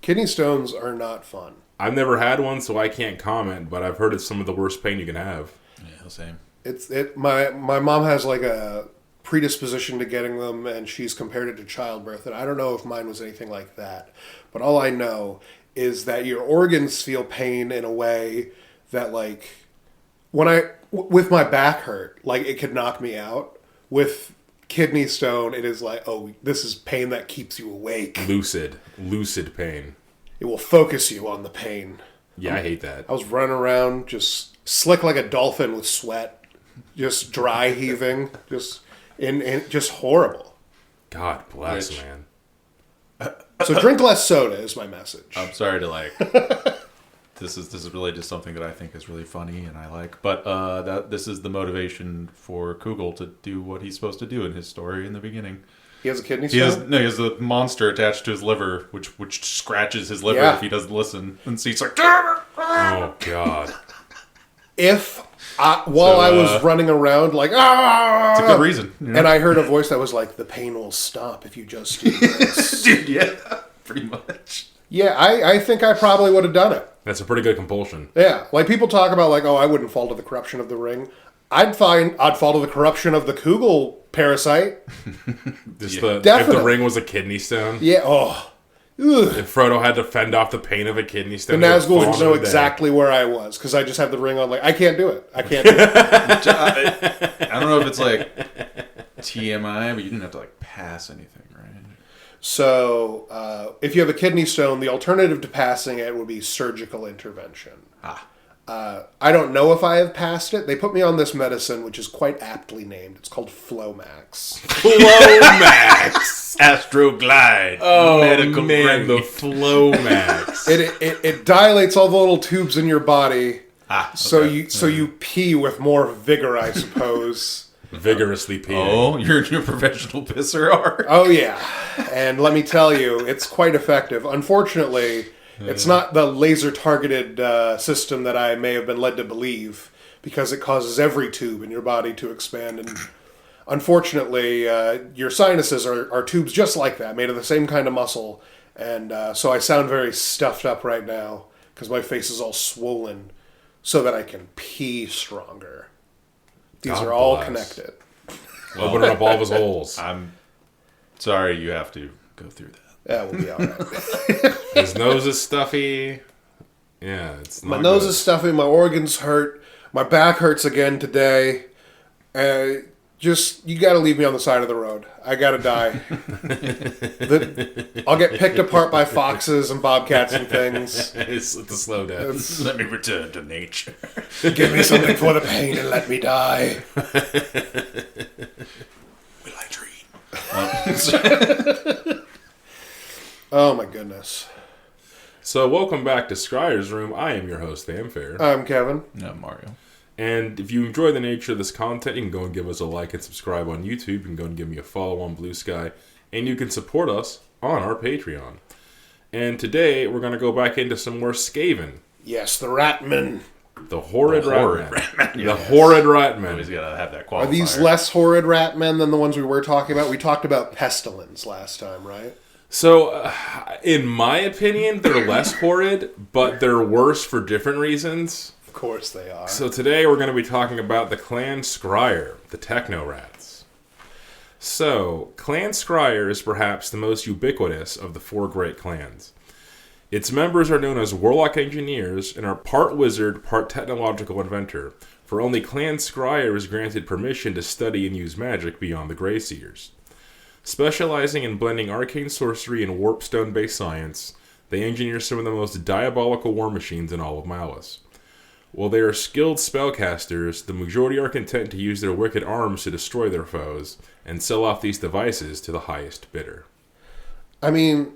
Kidney stones are not fun. I've never had one, so I can't comment, but I've heard it's some of the worst pain you can have. Yeah, same. My mom has like a predisposition to getting them, and she's compared it to childbirth, and I don't know if mine was anything like that. But all I know is that your organs feel pain in a way that, like, with my back hurt, like, it could knock me out. With kidney stone, it is like, oh, this is pain that keeps you awake. Lucid pain. It will focus you on the pain. Yeah, I hate that. I was running around just slick like a dolphin with sweat, just dry heaving, just horrible. God bless, man. So drink less soda is my message. I'm sorry to this is really just something that I think is really funny and I like, but this is the motivation for Kugel to do what he's supposed to do in his story in the beginning. He has a kidney stone? He has a monster attached to his liver, which scratches his liver if he doesn't listen. And so he's like, oh, God. While I was running around like, it's a good reason. You know? And I heard a voice that was like, the pain will stop if you just do this. Dude, yeah, pretty much. Yeah, I think I probably would have done it. That's a pretty good compulsion. Yeah, like people talk about like, oh, I wouldn't fall to the corruption of the ring. I'd fall to the corruption of the Kugel parasite. If the ring was a kidney stone. Yeah. Oh. Ugh. If Frodo had to fend off the pain of a kidney stone. The Nazgul would know exactly where I was because I just have the ring on. Like, I can't do it. I can't do it. I don't know if it's like TMI, but you didn't have to like pass anything, right? So, if you have a kidney stone, the alternative to passing it would be surgical intervention. I don't know if I have passed it. They put me on this medicine, which is quite aptly named. It's called Flomax. Flomax! Astroglide. Oh, medical man, the Flomax. It dilates all the little tubes in your body. So you pee with more vigor, I suppose. Vigorously pee. Oh, you're a professional pisser, Art. Oh, yeah. And let me tell you, it's quite effective. Unfortunately, it's not the laser-targeted system that I may have been led to believe, because it causes every tube in your body to expand. And unfortunately, your sinuses are tubes just like that, made of the same kind of muscle. And so I sound very stuffed up right now, because my face is all swollen, so that I can pee stronger. These God are all bless. Connected. Opening up all of his holes. I'm sorry you have to go through that. Yeah, we'll be all right. His nose is stuffy. Yeah, it's not My nose good. is stuffy. My organs hurt. My back hurts again today. You got to leave me on the side of the road. I got to die. I'll get picked apart by foxes and bobcats and things. It's a slow death. Let me return to nature. Give me something for the pain and let me die. Will I dream? Oh my goodness. So welcome back to Skryre's Room. I am your host, Famfare. I'm Kevin. No, Mario. And if you enjoy the nature of this content, you can go and give us a like and subscribe on YouTube. You can go and give me a follow on Blue Sky. And you can support us on our Patreon. And today, we're going to go back into some more Skaven. Yes, the Ratmen. The horrid Ratmen. Yes. The horrid Ratmen. Always got to have that qualifier. Are these less horrid Ratmen than the ones we were talking about? We talked about Pestilence last time, right? So, in my opinion, they're less horrid, but they're worse for different reasons. Of course they are. So today we're going to be talking about the clan Skryre, the Techno Rats. So, Clan Skryre is perhaps the most ubiquitous of the four great clans. Its members are known as Warlock Engineers and are part wizard, part technological inventor, for only Clan Skryre is granted permission to study and use magic beyond the Greyseers. Specializing in blending arcane sorcery and warpstone-based science, they engineer some of the most diabolical war machines in all of Malus. While they are skilled spellcasters, the majority are content to use their wicked arms to destroy their foes, and sell off these devices to the highest bidder. I mean,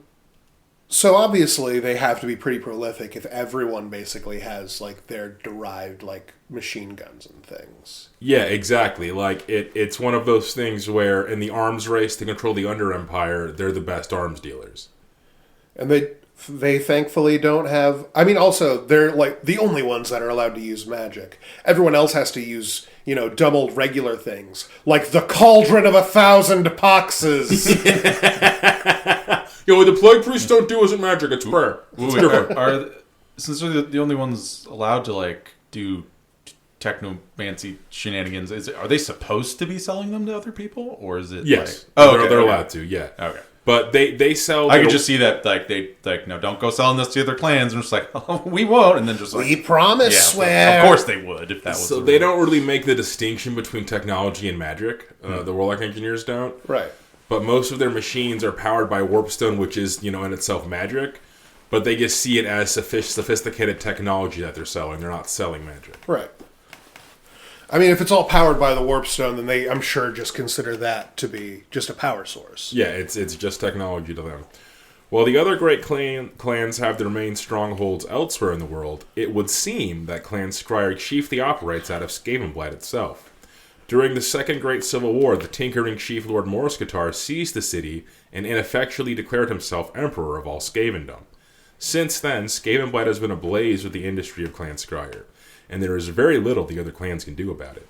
so obviously they have to be pretty prolific if everyone basically has, like, their derived, like, machine guns and things. Yeah, exactly. Like, it's one of those things where in the arms race to control the Under Empire, they're the best arms dealers. And they thankfully don't have... I mean, also, they're, like, the only ones that are allowed to use magic. Everyone else has to use, dumb old regular things. Like the Cauldron of 1,000 Poxes. Yo, what the plague priests don't do isn't magic, it's prayer. It's different. Since they're the only ones allowed to like do technomancy shenanigans, are they supposed to be selling them to other people, or is it? Yes. Like, They're allowed to, yeah. Okay. But they sell... I could just see that, like, no, don't go selling this to other clans. And just like, oh, we won't. And then just like... We promise, swear. Of course they would, if that was... So they don't really make the distinction between technology and magic. The Warlock Engineers don't. Right. But most of their machines are powered by Warpstone, which is, in itself magic. But they just see it as sophisticated technology that they're selling. They're not selling magic. Right. I mean, if it's all powered by the Warpstone, then they, I'm sure, just consider that to be just a power source. Yeah, it's just technology to them. While the other great clans have their main strongholds elsewhere in the world, it would seem that Clan Skryre chiefly operates out of Skavenblight itself. During the Second Great Civil War, the tinkering chief Lord Morskittar seized the city and ineffectually declared himself Emperor of all Skavendom. Since then, Skavenblight has been ablaze with the industry of Clan Skryre, and there is very little the other clans can do about it.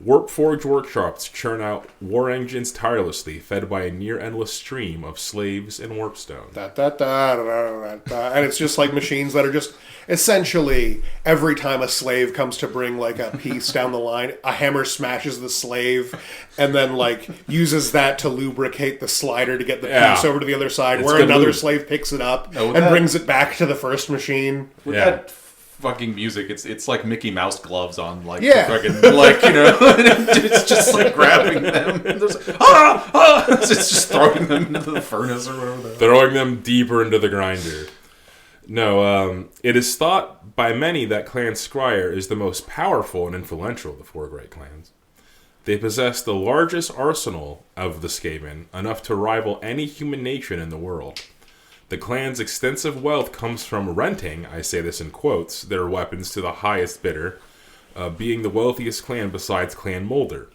Warpforged workshops churn out war engines tirelessly, fed by a near-endless stream of slaves and warpstone. And it's just like machines that are just essentially every time a slave comes to bring like a piece down the line, a hammer smashes the slave and then like uses that to lubricate the slider to get the piece over to the other side, it's where another lube. slave picks it up and brings it back to the first machine. With that fucking music, it's like Mickey Mouse gloves on, like fucking, like, it's just like grabbing them. There's like, it's just throwing them into the furnace or whatever. Throwing them deeper into the grinder. No, it is thought by many that Clan Skryre is the most powerful and influential of the four great clans. They possess the largest arsenal of the Skaven, enough to rival any human nation in the world. The clan's extensive wealth comes from renting, I say this in quotes, their weapons to the highest bidder, being the wealthiest clan besides Clan Moulder.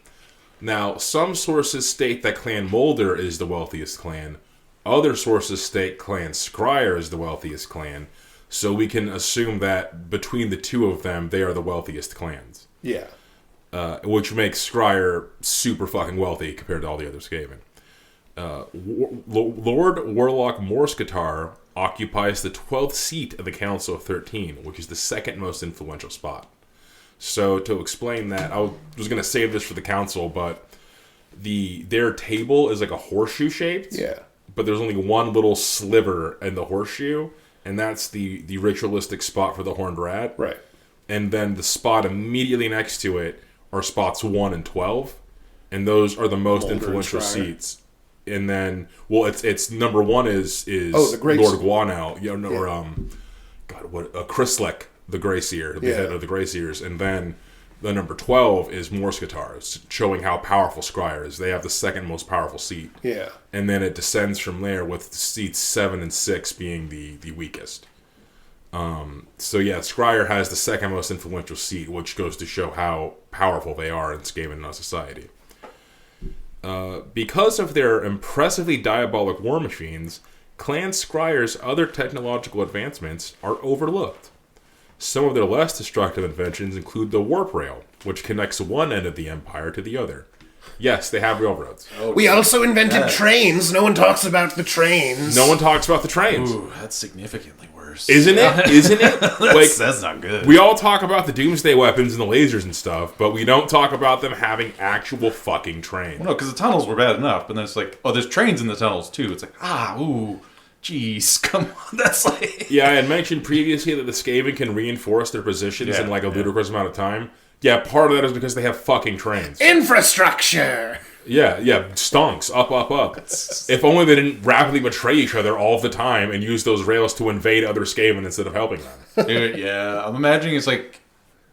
Now, some sources state that Clan Moulder is the wealthiest clan. Other sources state Clan Skryre is the wealthiest clan. So we can assume that between the two of them, they are the wealthiest clans. Yeah. Which makes Skryre super fucking wealthy compared to all the other Skaven. Lord Warlock Morskittar occupies the 12th seat of the Council of 13, which is the second most influential spot. So to explain that, I was going to save this for the council, but their table is like a horseshoe shaped. Yeah. But there's only one little sliver in the horseshoe, and that's the ritualistic spot for the Horned Rat. Right. And then the spot immediately next to it are spots 1 and 12, and those are the most influential seats. And then, well, it's number 1 is the Great Lord Guano, Chryslek, the Greyseer, the head of the Greyseers, and then the number 12 is Morskittar, showing how powerful Skryre is. They have the second most powerful seat. Yeah. And then it descends from there, with seats 7 and 6 being the weakest. So yeah, Skryre has the second most influential seat, which goes to show how powerful they are in Skaven society. Because of their impressively diabolic war machines, Clan Skryre's other technological advancements are overlooked. Some of their less destructive inventions include the warp rail, which connects one end of the empire to the other. Yes, they have railroads. We also invented trains. No one talks about the trains. No one talks about the trains. Ooh, that's significantly worse. Isn't it? Isn't it? That's not good. We all talk about the doomsday weapons and the lasers and stuff, but we don't talk about them having actual fucking trains. Well, no, because the tunnels were bad enough, but then it's like, oh, there's trains in the tunnels too. It's like, jeez, come on. That's like... Yeah, I had mentioned previously that the Skaven can reinforce their positions in like a ludicrous amount of time. Yeah, part of that is because they have fucking trains. Infrastructure! Yeah, stonks. Up. If only they didn't rapidly betray each other all the time and use those rails to invade other Skaven instead of helping them. Dude, yeah, I'm imagining it's like,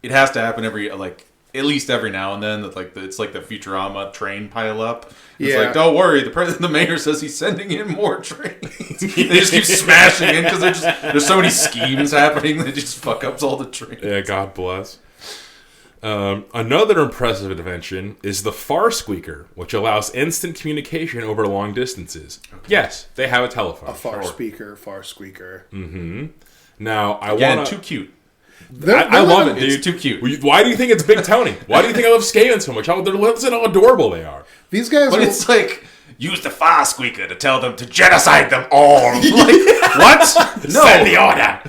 it has to happen at least every now and then, that it's like the Futurama train pile up. It's like, don't worry, the mayor says he's sending in more trains. They just keep smashing in because there's so many schemes happening that just fuck up all the trains. Yeah, God bless. Another impressive invention is the Far Squeaker, which allows instant communication over long distances. Okay. Yes, they have a telephone. A far squeaker. Mm-hmm. Now, too cute. I love it, dude. It's too cute. Why do you think it's Big Tony? Why do you think I love Skaven so much? Listen how adorable they are. These guys But it's like, use the fire squeaker to tell them to genocide them all. Like, what? No. Send the order.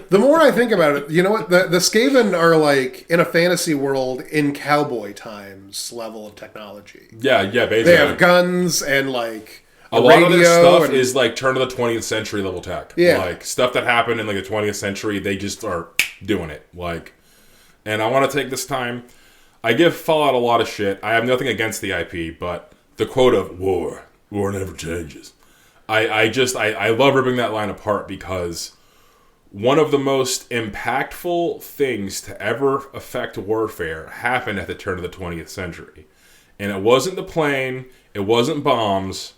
The more I think about it, you know what? The Skaven are like in a fantasy world in cowboy times level of technology. Yeah, basically. They have guns and like a lot of their stuff is like turn of the 20th century level tech. Yeah. Like stuff that happened in like the 20th century, they just are doing it. Like, and I want to take this time. I give Fallout a lot of shit. I have nothing against the IP, but the quote of war never changes. I love ripping that line apart because one of the most impactful things to ever affect warfare happened at the turn of the 20th century. And it wasn't the plane, it wasn't bombs,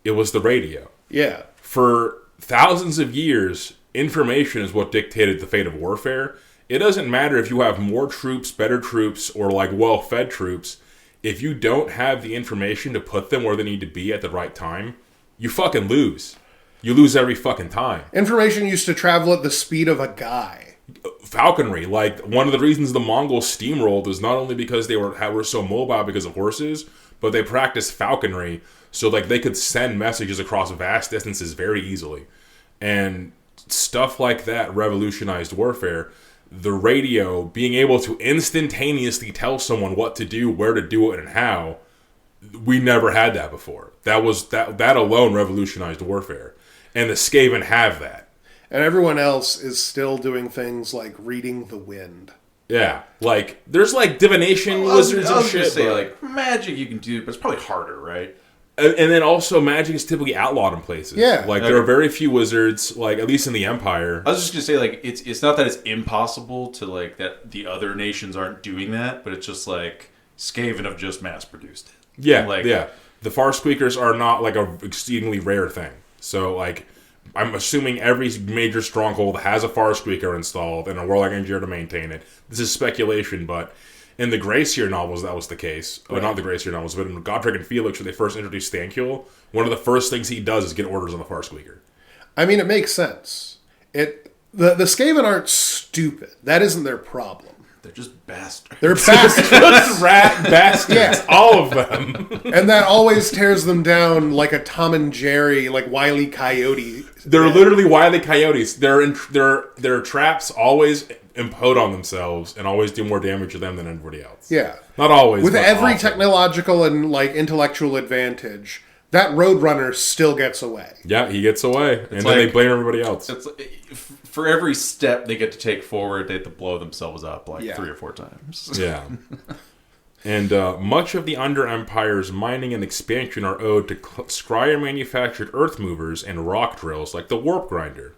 it was the radio. Yeah. For thousands of years, information is what dictated the fate of warfare. It doesn't matter if you have more troops, better troops, or like well-fed troops. If you don't have the information to put them where they need to be at the right time, you fucking lose. You lose every fucking time. Information used to travel at the speed of a guy. Falconry, like one of the reasons the Mongols steamrolled is not only because they were so mobile because of horses, but they practiced falconry so like they could send messages across vast distances very easily. And stuff like that revolutionized warfare. The radio, being able to instantaneously tell someone what to do, where to do it, and how, we never had that before. That alone revolutionized warfare. And the Skaven have that. And everyone else is still doing things like reading the wind. Yeah. Like, there's like divination wizards and shit. Say, like, magic you can do, but it's probably harder, right? And then also, magic is typically outlawed in places. Yeah. Like, there are very few wizards, like, at least in the Empire. I was just going to say, like, it's not that it's impossible to, like, that the other nations aren't doing that, but it's just, like, Skaven have just mass-produced it. Yeah, like, yeah. The Far Squeakers are not, like, a exceedingly rare thing. So, like, I'm assuming every major stronghold has a Far Squeaker installed and a Warlock Engineer to maintain it. This is speculation, but in the Greyseer novels, that was the case. Right. Not the Greyseer novels, but in Godric and Felix, when they first introduced Thankyul, one of the first things he does is get orders on the Far Squeaker. I mean, it makes sense. The Skaven aren't stupid. That isn't their problem. They're just bastards. They're bastards. Rat bastards. Yeah. All of them. And that always tears them down like a Tom and Jerry, like Wile E. Coyote. They're literally Wile E. Coyotes. Their traps always implode on themselves and always do more damage to them than everybody else. Yeah. Not always. With every often. technological and like intellectual advantage, that Roadrunner still gets away. Yeah, he gets away. And then they blame everybody else. It's for every step they get to take forward, they have to blow themselves up like 3 or 4 times. Yeah. And much of the Under Empire's mining and expansion are owed to Skryre manufactured earth movers and rock drills like the Warpgrinder.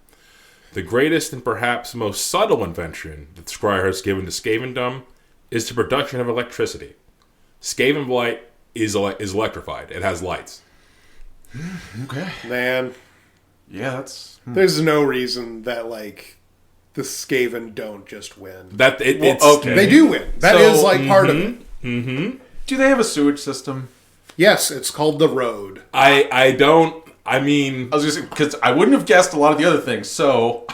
The greatest and perhaps most subtle invention that Scryer has given to Skavendom is the production of electricity. Skaven Blight is electrified. It has lights. Okay. Man. Yeah, that's... There's no reason that, like, the Skaven don't just win. It's okay. They do win. That is, like, part of it. Mm-hmm. Do they have a sewage system? Yes, it's called the Road. I was just because I wouldn't have guessed a lot of the other things, so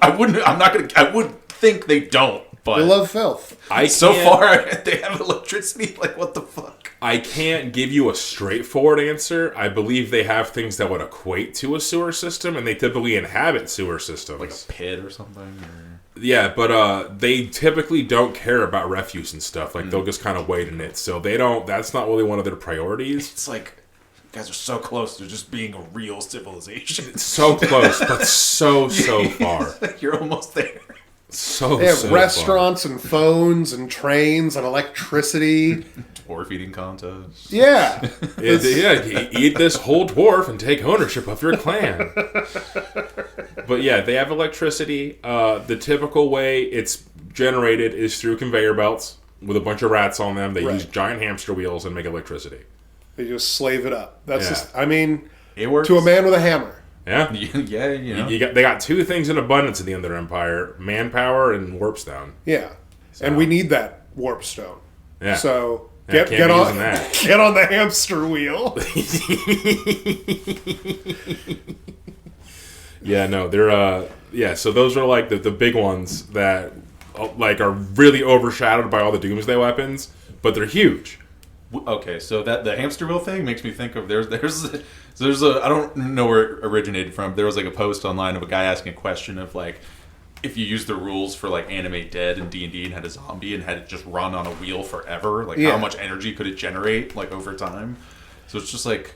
I would think they don't. But they love filth. So far they have electricity. Like, what the fuck? I can't give you a straightforward answer. I believe they have things that would equate to a sewer system, and they typically inhabit sewer systems, like a pit or something. Or... Yeah, but they typically don't care about refuse and stuff. Like they'll just kind of wait in it, so they don't. That's not really one of their priorities. It's like. You guys are so close to just being a real civilization. It's so close, but so far. You're almost there. They have restaurants and phones and trains and electricity. Dwarf eating contest. Yeah. Eat this whole dwarf and take ownership of your clan. But yeah, they have electricity. The typical way it's generated is through conveyor belts with a bunch of rats on them. They use giant hamster wheels and make electricity. They just slave it up. That's just, I mean, it works. To a man with a hammer. Yeah. Yeah, you know. They got 2 things in abundance at the end of their empire: manpower and warpstone. Yeah. So. And we need that warpstone. Yeah. So get on the hamster wheel. Yeah, no, they're so those are like the big ones that like are really overshadowed by all the Doomsday weapons, but they're huge. Okay, so that the hamster wheel thing makes me think of there's a I don't know where it originated from. There was like a post online of a guy asking a question of like, if you use the rules for like animate dead in D&D and had a zombie and had it just run on a wheel forever, like how much energy could it generate like over time? So it's just like,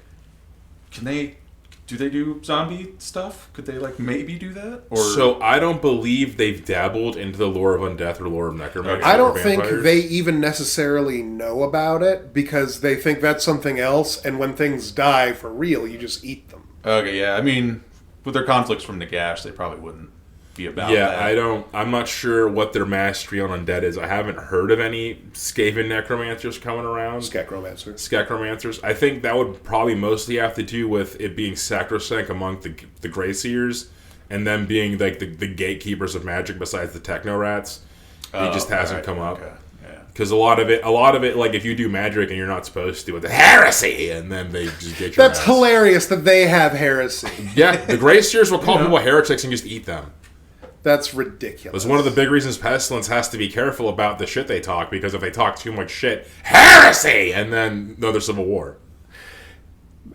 do they do zombie stuff? Could they like maybe do that? Or so I don't believe they've dabbled into the lore of undeath or lore of necromancy. I don't think they even necessarily know about it because they think that's something else. And when things die for real, you just eat them. Okay, yeah. I mean, with their conflicts from Nagash, they probably wouldn't be about that. I'm not sure what their mastery on undead is. I haven't heard of any Skaven necromancers coming around. Skekromancers. I think that would probably mostly have to do with it being sacrosanct among the Grey Seers and them being like the gatekeepers of magic besides the Techno Rats. It just hasn't come up. Because a lot of it, like if you do magic and you're not supposed to, it's heresy, and then they just get your That's ass. Hilarious that they have heresy. Yeah, the Grey Seers will call people heretics and just eat them. That's ridiculous. That's one of the big reasons Pestilence has to be careful about the shit they talk, because if they talk too much shit, heresy, and then another civil war.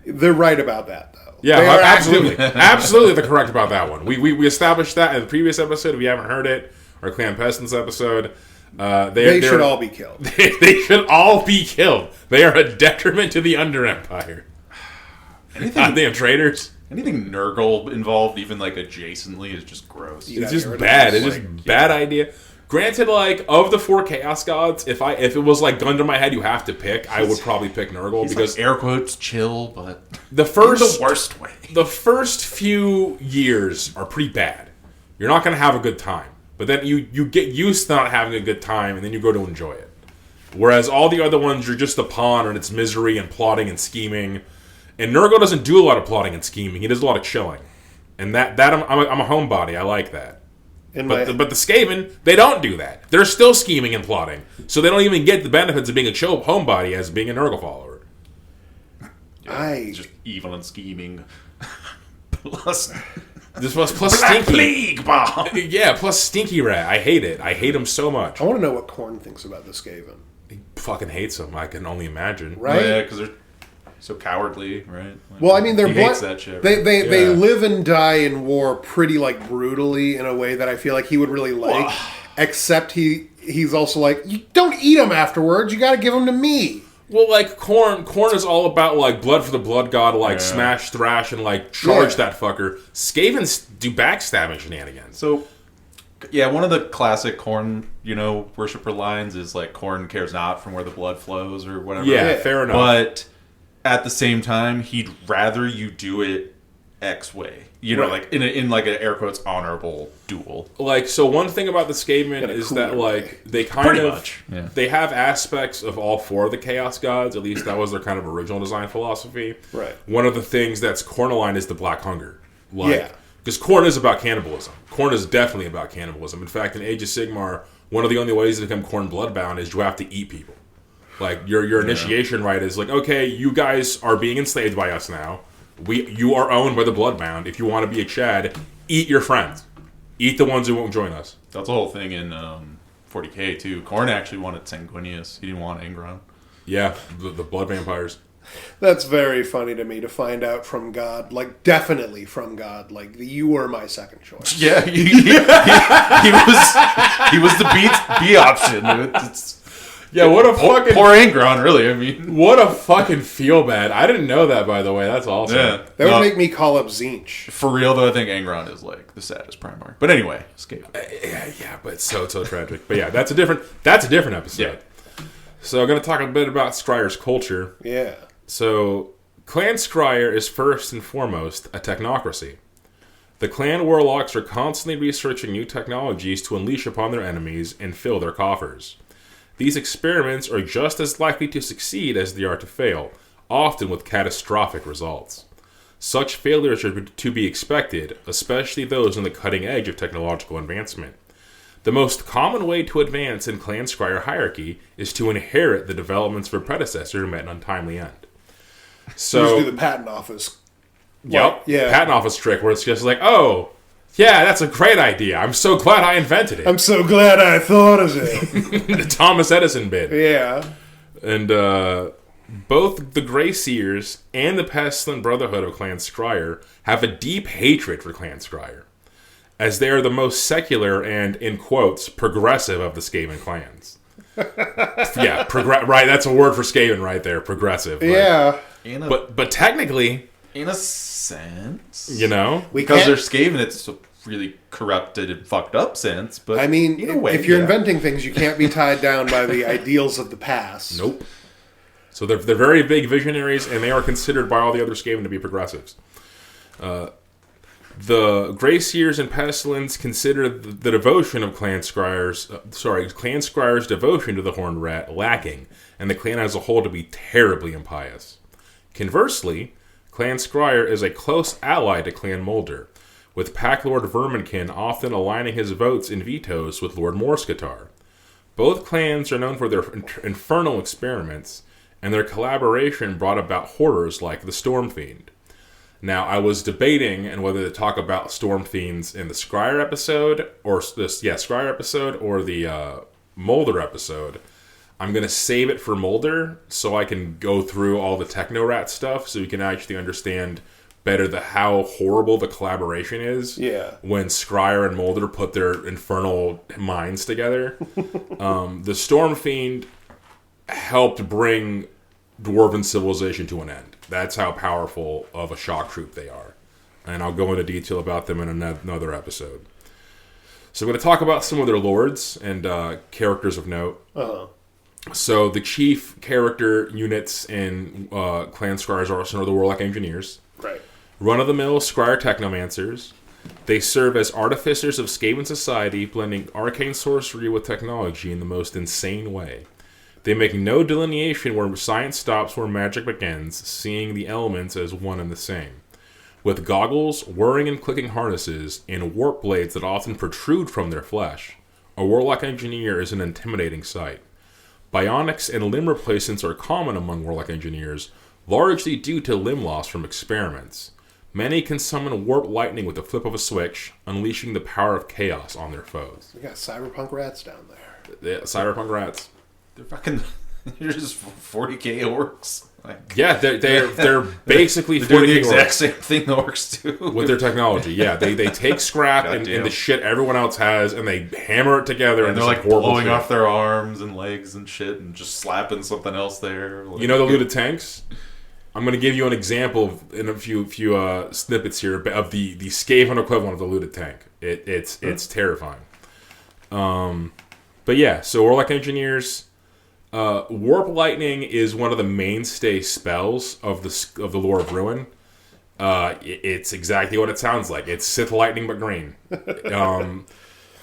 They're right about that, though. Yeah, absolutely. Absolutely, they're correct about that one. We established that in the previous episode. If you haven't heard it, our Clan Pestilence episode. They should all be killed. They should all be killed. They are a detriment to the Under Empire. Goddamn traitors. Anything Nurgle involved, even like adjacently, is just gross. It's just bad. It's just bad idea. Granted, like of the 4 Chaos Gods, if it was like gun to my head, you have to pick. I would probably pick Nurgle because like, air quotes chill, but the worst way. The first few years are pretty bad. You're not going to have a good time, but then you get used to not having a good time, and then you go to enjoy it. Whereas all the other ones, you're just a pawn, and it's misery and plotting and scheming. And Nurgle doesn't do a lot of plotting and scheming. He does a lot of chilling. And that I'm a homebody. I like that. But the Skaven, they don't do that. They're still scheming and plotting. So they don't even get the benefits of being a chill homebody as being a Nurgle follower. Yeah, just evil and scheming. plus Stinky. Plague bomb. Yeah, plus Stinky Rat. I hate it. I hate him so much. I want to know what Khorne thinks about the Skaven. He fucking hates him. I can only imagine. Right? Oh, yeah, because they're so cowardly, right? Like, well, I mean, he hates that shit. They live and die in war pretty like brutally in a way that I feel like he would really like. Except he's also like, you don't eat them afterwards. You got to give them to me. Well, like Khorne is all about like blood for the blood god, like smash, thrash, and like charge that fucker. Skavens do backstabbing shenanigans. So, yeah, one of the classic Khorne, worshiper lines is like Khorne cares not from where the blood flows or whatever. Yeah, fair enough. But at the same time, he'd rather you do it X way. Like in like an air quotes honorable duel. Like, so one thing about the Skaven is that like they kind of they have aspects of all 4 of the Chaos Gods. At least that was their kind of original design philosophy. Right. One of the things that's Khorne aligned is the Black Hunger. Because Khorne is about cannibalism. Khorne is definitely about cannibalism. In fact, in Age of Sigmar, one of the only ways to become Khorne bloodbound is you have to eat people. Like, your initiation rite is like, okay, you guys are being enslaved by us now. You are owned by the Bloodbound. If you want to be a Chad, eat your friends. Eat the ones who won't join us. That's the whole thing in 40k, too. Khorne actually wanted Sanguinius. He didn't want Angron. Yeah, the Blood Vampires. That's very funny to me to find out from God. Like, definitely from God. Like, you were my second choice. Yeah, he was the B option. Yeah, what a fucking... Poor Angron, really, I mean. What a fucking feel bad. I didn't know that, by the way. That's awesome. Yeah. That would make me call up Tzeentch. For real, though, I think Angron is, like, the saddest Primarch. But anyway, escape. Yeah, but it's so tragic. But yeah, that's a different episode. Yeah. So I'm going to talk a bit about Skryre's culture. Yeah. So, Clan Skryre is first and foremost a technocracy. The clan warlocks are constantly researching new technologies to unleash upon their enemies and fill their coffers. These experiments are just as likely to succeed as they are to fail, often with catastrophic results. Such failures are to be expected, especially those on the cutting edge of technological advancement. The most common way to advance in Clan Skryre hierarchy is to inherit the developments of a predecessor who met an untimely end. So, just do the patent office. Yep. Yeah. Patent office trick where it's just like, oh, yeah, that's a great idea. I'm so glad I invented it. I'm so glad I thought of it. The Thomas Edison bit. Yeah. And Both the Grey Seers and the Pestilent Brotherhood of Clan Skryre have a deep hatred for Clan Skryre, as they are the most secular and, in quotes, progressive of the Skaven clans. Yeah, right, that's a word for Skaven right there, progressive. Yeah. But technically... In a sense. You know? Because they're Skaven, it's a really corrupted and fucked up sense, but I mean, in a way, if you're inventing things, you can't be tied down by the ideals of the past. Nope. So they're very big visionaries, and they are considered by all the other Skaven to be progressives. The Grey Seers and Pestilence consider the devotion of Clan Skryre's devotion to the Horned Rat lacking, and the clan as a whole to be terribly impious. Conversely, Clan Skryre is a close ally to Clan Moulder, with Pack Lord Verminkin often aligning his votes and vetoes with Lord Morskittar. Both clans are known for their infernal experiments, and their collaboration brought about horrors like the Storm Fiend. Now, I was debating on whether to talk about Storm Fiends in the Scryer episode, or the Moulder episode. I'm going to save it for Moulder, so I can go through all the Techno Rat stuff, so we can actually understand better how horrible the collaboration is. Yeah. When Skryre and Moulder put their infernal minds together. The Storm Fiend helped bring Dwarven civilization to an end. That's how powerful of a shock troop they are. And I'll go into detail about them in another episode. So I'm going to talk about some of their lords and characters of note. Uh-huh. So the chief character units in Clan Skryre's arsenal are the Warlock Engineers. Right. Run-of-the-mill Skryre Technomancers. They serve as artificers of Skaven society, blending arcane sorcery with technology in the most insane way. They make no delineation where science stops where magic begins, seeing the elements as one and the same. With goggles, whirring and clicking harnesses, and warp blades that often protrude from their flesh, a Warlock Engineer is an intimidating sight. Bionics and limb replacements are common among Warlock Engineers, largely due to limb loss from experiments. Many can summon warp lightning with the flip of a switch, unleashing the power of chaos on their foes. We got cyberpunk rats down there. Yeah, cyberpunk rats. They're just 40k orcs. Yeah, they're basically they're doing the exact orcs same thing the orcs do with their technology. Yeah, they take scrap and the shit everyone else has, and they hammer it together, and they're like blowing off their arms and legs and shit, and just slapping something else there. You know the looted tanks? I'm going to give you an example in a few snippets here of the Skaven equivalent of the looted tank. It's terrifying. But yeah, so Warlock Engineers. Warp Lightning is one of the mainstay spells of the Lore of Ruin. It's exactly what it sounds like. It's Sith Lightning but green.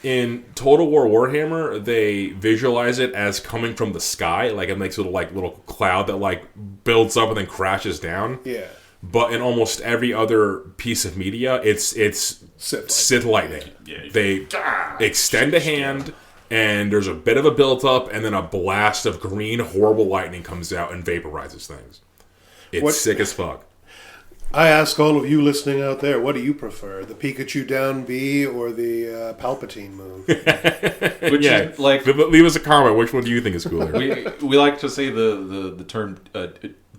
In Total War Warhammer, they visualize it as coming from the sky, like it makes a little cloud that builds up and then crashes down. Yeah. But in almost every other piece of media, it's Sith Lightning. Yeah. They extend a hand. And there's a bit of a build-up, and then a blast of green, horrible lightning comes out and vaporizes things. It's sick as fuck. I ask all of you listening out there, what do you prefer? The Pikachu down B or the Palpatine move? Leave us a comment. Which one do you think is cooler? we like to say the term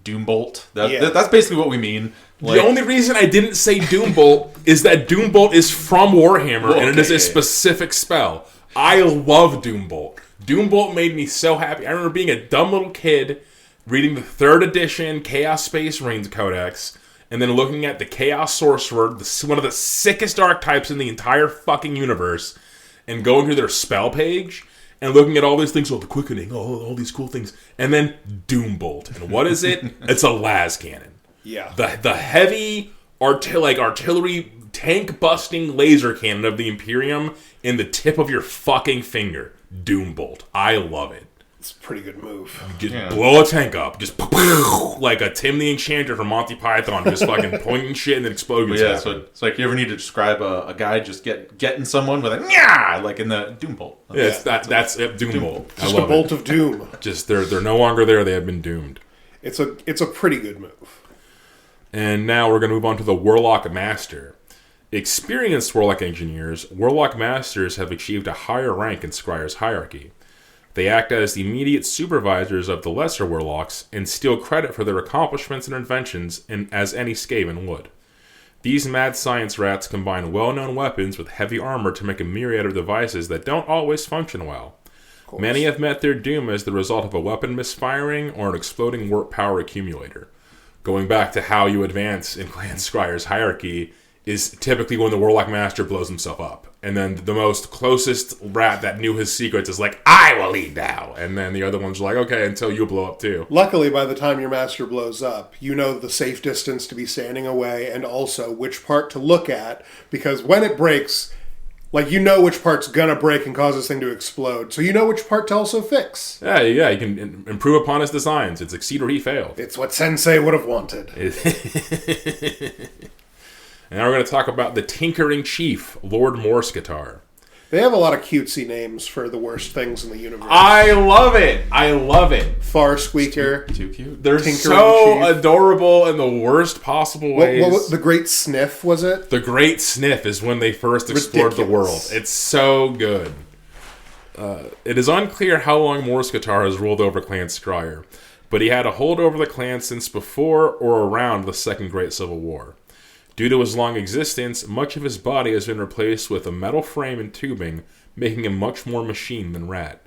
Doombolt. That's basically what we mean. The only reason I didn't say Doombolt is that Doombolt is from Warhammer, and it is a specific spell. I love Doombolt. Doombolt made me so happy. I remember being a dumb little kid reading the 3rd edition Chaos Space Marines Codex, and then looking at the Chaos Sorcerer, one of the sickest archetypes in the entire fucking universe, and going through their spell page, and looking at all these things, the quickening, all these cool things, and then Doombolt. And what is it? It's a las cannon. Yeah. The heavy artillery tank-busting laser cannon of the Imperium in the tip of your fucking finger. Doombolt. I love it. It's a pretty good move. Just blow a tank up. Just like a Tim the Enchanter from Monty Python. Just fucking pointing shit and then explosions. Yeah, so it's like you ever need to describe a guy just getting someone with a nyah, like in the Doombolt. That's it, Doombolt. Just a bolt of doom. Just they're no longer there. They have been doomed. It's a pretty good move. And now we're going to move on to the Warlock Master. Experienced Warlock Engineers, Warlock Masters have achieved a higher rank in Skryre's hierarchy. They act as the immediate supervisors of the lesser warlocks and steal credit for their accomplishments and inventions as any Skaven would. These mad science rats combine well-known weapons with heavy armor to make a myriad of devices that don't always function well. Many have met their doom as the result of a weapon misfiring or an exploding warp power accumulator. Going back to how you advance in Clan Skryre's hierarchy is typically when the Warlock Master blows himself up. And then the most closest rat that knew his secrets is like, I will lead now. And then the other one's like, okay, until you blow up too. Luckily, by the time your master blows up, you know the safe distance to be standing away and also which part to look at. Because when it breaks, like, you know which part's gonna break and cause this thing to explode. So you know which part to also fix. Yeah, you can improve upon his designs. It's succeed or he failed. It's what Sensei would have wanted. And now we're going to talk about the Tinkering Chief, Lord Morskittar. They have a lot of cutesy names for the worst things in the universe. I love it. Far Squeaker. Too cute. They're Tinkering so Chief. Adorable in the worst possible ways. What, the Great Sniff, was it? The Great Sniff is when they first explored the world. It's so good. It is unclear how long Morskittar has ruled over Clan Skryre, but he had a hold over the clan since before or around the Second Great Civil War. Due to his long existence, much of his body has been replaced with a metal frame and tubing, making him much more machine than rat.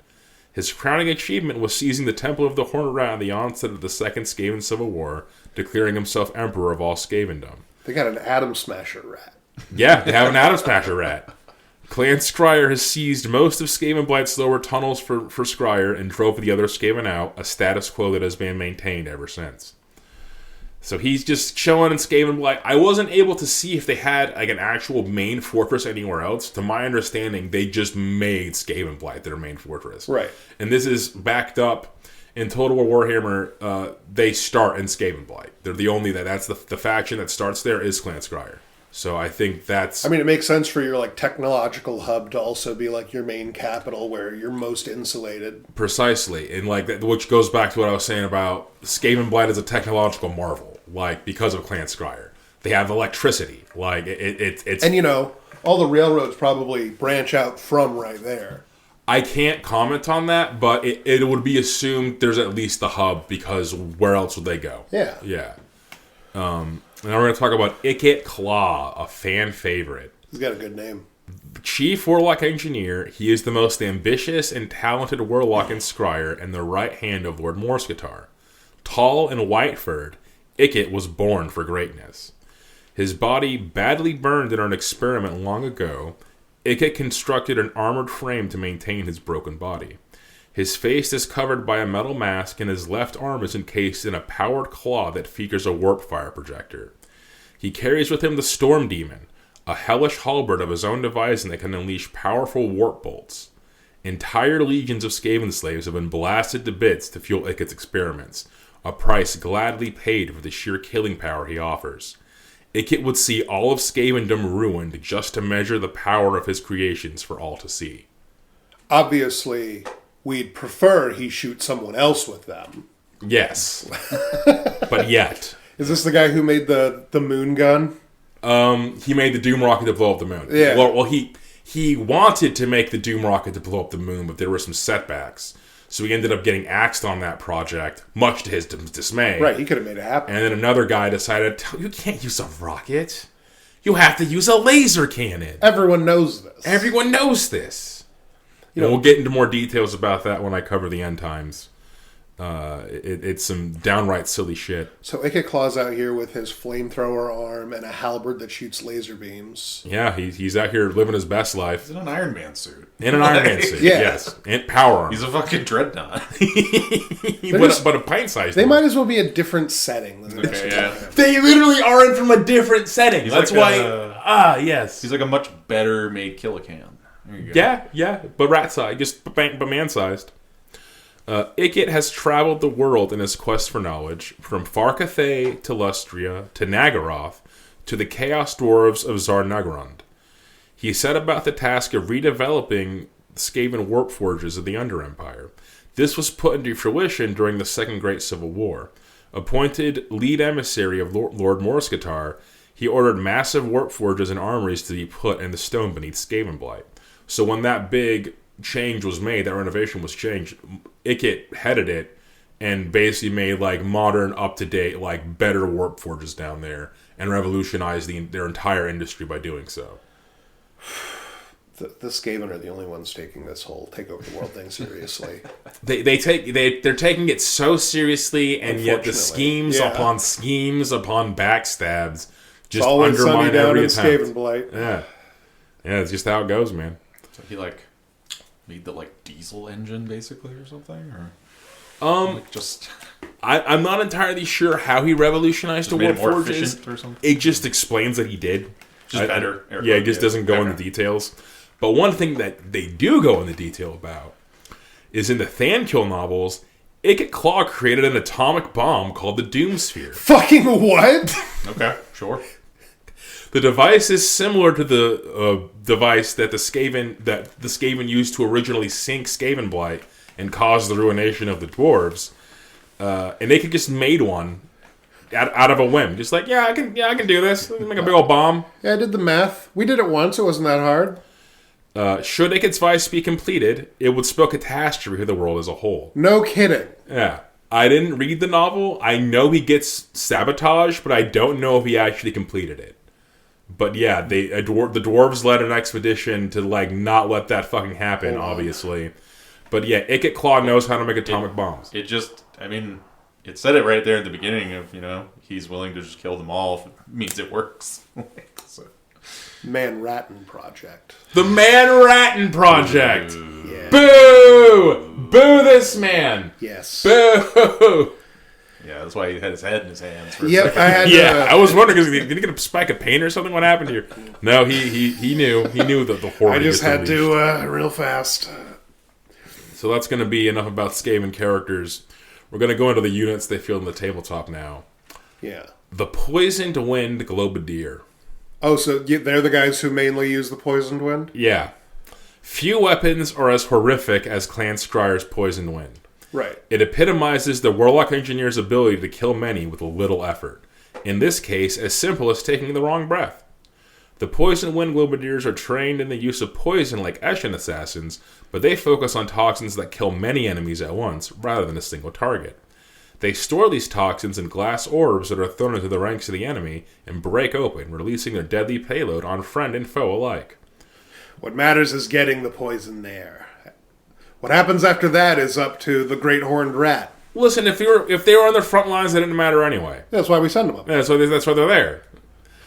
His crowning achievement was seizing the Temple of the Horned Rat at the onset of the Second Skaven Civil War, declaring himself Emperor of all Skavendom. They got an Atom Smasher rat. Yeah, they have an Atom Smasher rat. Clan Skryre has seized most of Skavenblight's lower tunnels for Skryre and drove the other Skaven out, a status quo that has been maintained ever since. So he's just chilling in Skavenblight. I wasn't able to see if they had like an actual main fortress anywhere else. To my understanding, they just made Skavenblight their main fortress. Right. And this is backed up in Total War Warhammer. They start in Skavenblight. They're the only that's the faction that starts there is Clan Skryre. So I think that's... I mean, it makes sense for your like technological hub to also be like your main capital where you're most insulated. Precisely. And like that, which goes back to what I was saying about Skavenblight as a technological marvel. Like, because of Clan Skryre. They have electricity. Like, it's... And, you know, all the railroads probably branch out from right there. I can't comment on that, but it would be assumed there's at least the hub, because where else would they go? Yeah. Yeah. Now we're going to talk about Ikit Claw, a fan favorite. He's got a good name. Chief Warlock Engineer, he is the most ambitious and talented warlock in Skryre and the right hand of Lord Morskittar. Tall and white-furred, Ikit was born for greatness. His body badly burned in an experiment long ago. Ikit constructed an armored frame to maintain his broken body. His face is covered by a metal mask, and his left arm is encased in a powered claw that features a Warpfire projector. He carries with him the Storm Demon, a hellish halberd of his own devising that can unleash powerful warp bolts. Entire legions of Skaven slaves have been blasted to bits to fuel Ikit's experiments, a price gladly paid for the sheer killing power he offers. Ikit would see all of Skavendom ruined just to measure the power of his creations for all to see. Obviously, we'd prefer he shoot someone else with them. Yes. But yet. Is this the guy who made the moon gun? He made the Doom Rocket to blow up the moon. Yeah. Well, he wanted to make the Doom Rocket to blow up the moon, but there were some setbacks. So he ended up getting axed on that project, much to his dismay. Right, he could have made it happen. And then another guy decided, you can't use a rocket. You have to use a laser cannon. Everyone knows this. Everyone knows this. You know, we'll get into more details about that when I cover the end times. It's some downright silly shit. So Ikit Claw's out here with his flamethrower arm and a halberd that shoots laser beams. Yeah, he's out here living his best life. He's in an Iron Man suit. In an Iron Man suit, yeah. Yes. And power armor. He's a fucking dreadnought. but a pint-sized They one. might as well be a different setting than this. Yeah. They literally are in from a different setting. That's like why... yes. He's like a much better made Killacan. There you go. Yeah. But rat-sized. Just but man-sized. Ikit has traveled the world in his quest for knowledge, from Far Cathay to Lustria to Nagaroth to the Chaos Dwarves of Zarnagrund. He set about the task of redeveloping Skaven warp forges of the Underempire. This was put into fruition during the Second Great Civil War. Appointed lead emissary of Lord Morskittar, he ordered massive warp forges and armories to be put in the stone beneath Skavenblight. So when that big change was made, that renovation was changed, Ikit headed it and basically made like modern, up-to-date, like better warp forges down there and revolutionized their entire industry by doing so. The Skaven are the only ones taking this whole take over the world thing seriously. They're taking it so seriously, and yet the schemes upon backstabs just undermine every attempt. Skaven Blight. Yeah, it's just how it goes, man. So he like made the like diesel engine basically or something, or I'm not entirely sure how he revolutionized the warp forges. Or something. It just explains that he did. Just better. It just doesn't go into details. But one thing that they do go into detail about is in the Thankill novels, Ikit Claw created an atomic bomb called the Doomsphere. Fucking what? Okay, sure. The device is similar to the device that the Skaven used to originally sink Skaven Blight and cause the ruination of the dwarves. And they could just made one out of a whim, just like I can do this. Make a big old bomb. Yeah, I did the math. We did it once. It wasn't that hard. Should Ikit's device be completed, it would spell catastrophe to the world as a whole. No kidding. Yeah. I didn't read the novel. I know he gets sabotaged, but I don't know if he actually completed it. But yeah, the dwarves led an expedition to like not let that fucking happen, obviously. But yeah, Ikit Claw knows how to make atomic bombs. It said it right there at the beginning of, he's willing to just kill them all if it means it works. So. Man Rattin Project. The Man Rattin Project! Yeah. Boo! Boo this man! Yes. Boo! Yeah, that's why he had his head in his hands. Yep, I was wondering, did he get a spike of paint or something? What happened here? No, he knew. He knew that the horror. I just had to real fast. So that's going to be enough about Skaven characters. We're going to go into the units they field in the tabletop now. Yeah. The Poisoned Wind Globadier. Oh, so they're the guys who mainly use the Poisoned Wind? Yeah. Few weapons are as horrific as Clan Skryre's Poisoned Wind. Right. It epitomizes the Warlock Engineers' ability to kill many with little effort. In this case, as simple as taking the wrong breath. The Poisoned Wind Globadiers are trained in the use of poison like Eshin assassins, but they focus on toxins that kill many enemies at once, rather than a single target. They store these toxins in glass orbs that are thrown into the ranks of the enemy and break open, releasing their deadly payload on friend and foe alike. What matters is getting the poison there. What happens after that is up to the Great Horned Rat. Listen, if they were on the front lines, it didn't matter anyway. That's why we send them up. Yeah, that's why they're there.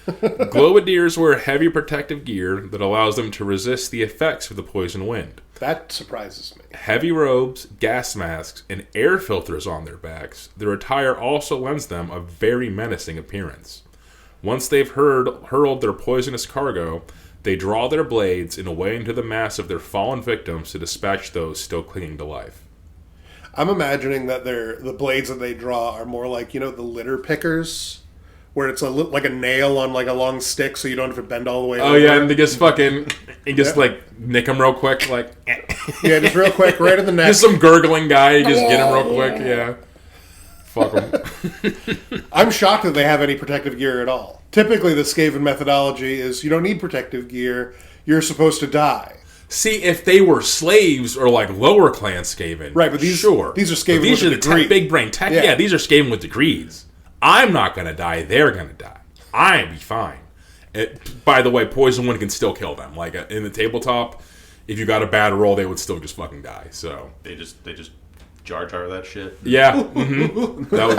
Globadiers wear heavy protective gear that allows them to resist the effects of the poison wind. That surprises me. Heavy robes, gas masks, and air filters on their backs, their attire also lends them a very menacing appearance. Once they've hurled their poisonous cargo, they draw their blades and away into the mass of their fallen victims to dispatch those still clinging to life. I'm imagining that the blades that they draw are more like, the litter pickers, where it's like a nail on like a long stick, so you don't have to bend all the way over. Oh yeah, and they just like nick him real quick, like yeah, just real quick, right in the neck. Just some gurgling guy, you just get him real quick, yeah. Fuck him. I'm shocked that they have any protective gear at all. Typically, the Skaven methodology is you don't need protective gear. You're supposed to die. See, if they were slaves or like lower clan Skaven, right? But these are Skaven. These with are the big brain tech. Yeah, these are Skaven with degrees. I'm not going to die. They're going to die. I'll be fine. By the way, Poison Wind can still kill them. Like in the tabletop, if you got a bad roll, they would still just fucking die. So they just Jar Jar that shit. Yeah. Mm-hmm. That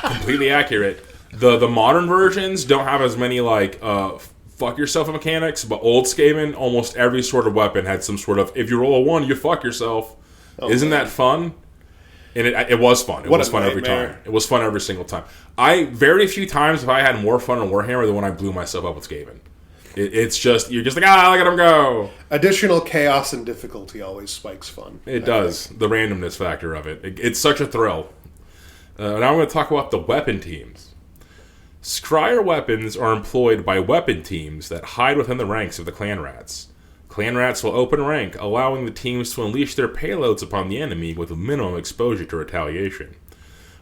was completely accurate. The modern versions don't have as many like fuck yourself mechanics, but old Skaven, almost every sort of weapon had some sort of if you roll a 1, you fuck yourself. Oh, Isn't that fun? And it was fun. It was fun every time. It was fun every single time. Very few times have I had more fun in Warhammer than when I blew myself up with Skaven. It's just, you're just like, look at him go. Additional chaos and difficulty always spikes fun. It does. The randomness factor of it. It's such a thrill. Now I'm going to talk about the weapon teams. Scryer weapons are employed by weapon teams that hide within the ranks of the Clan Rats. Clan Rats will open rank, allowing the teams to unleash their payloads upon the enemy with minimum exposure to retaliation.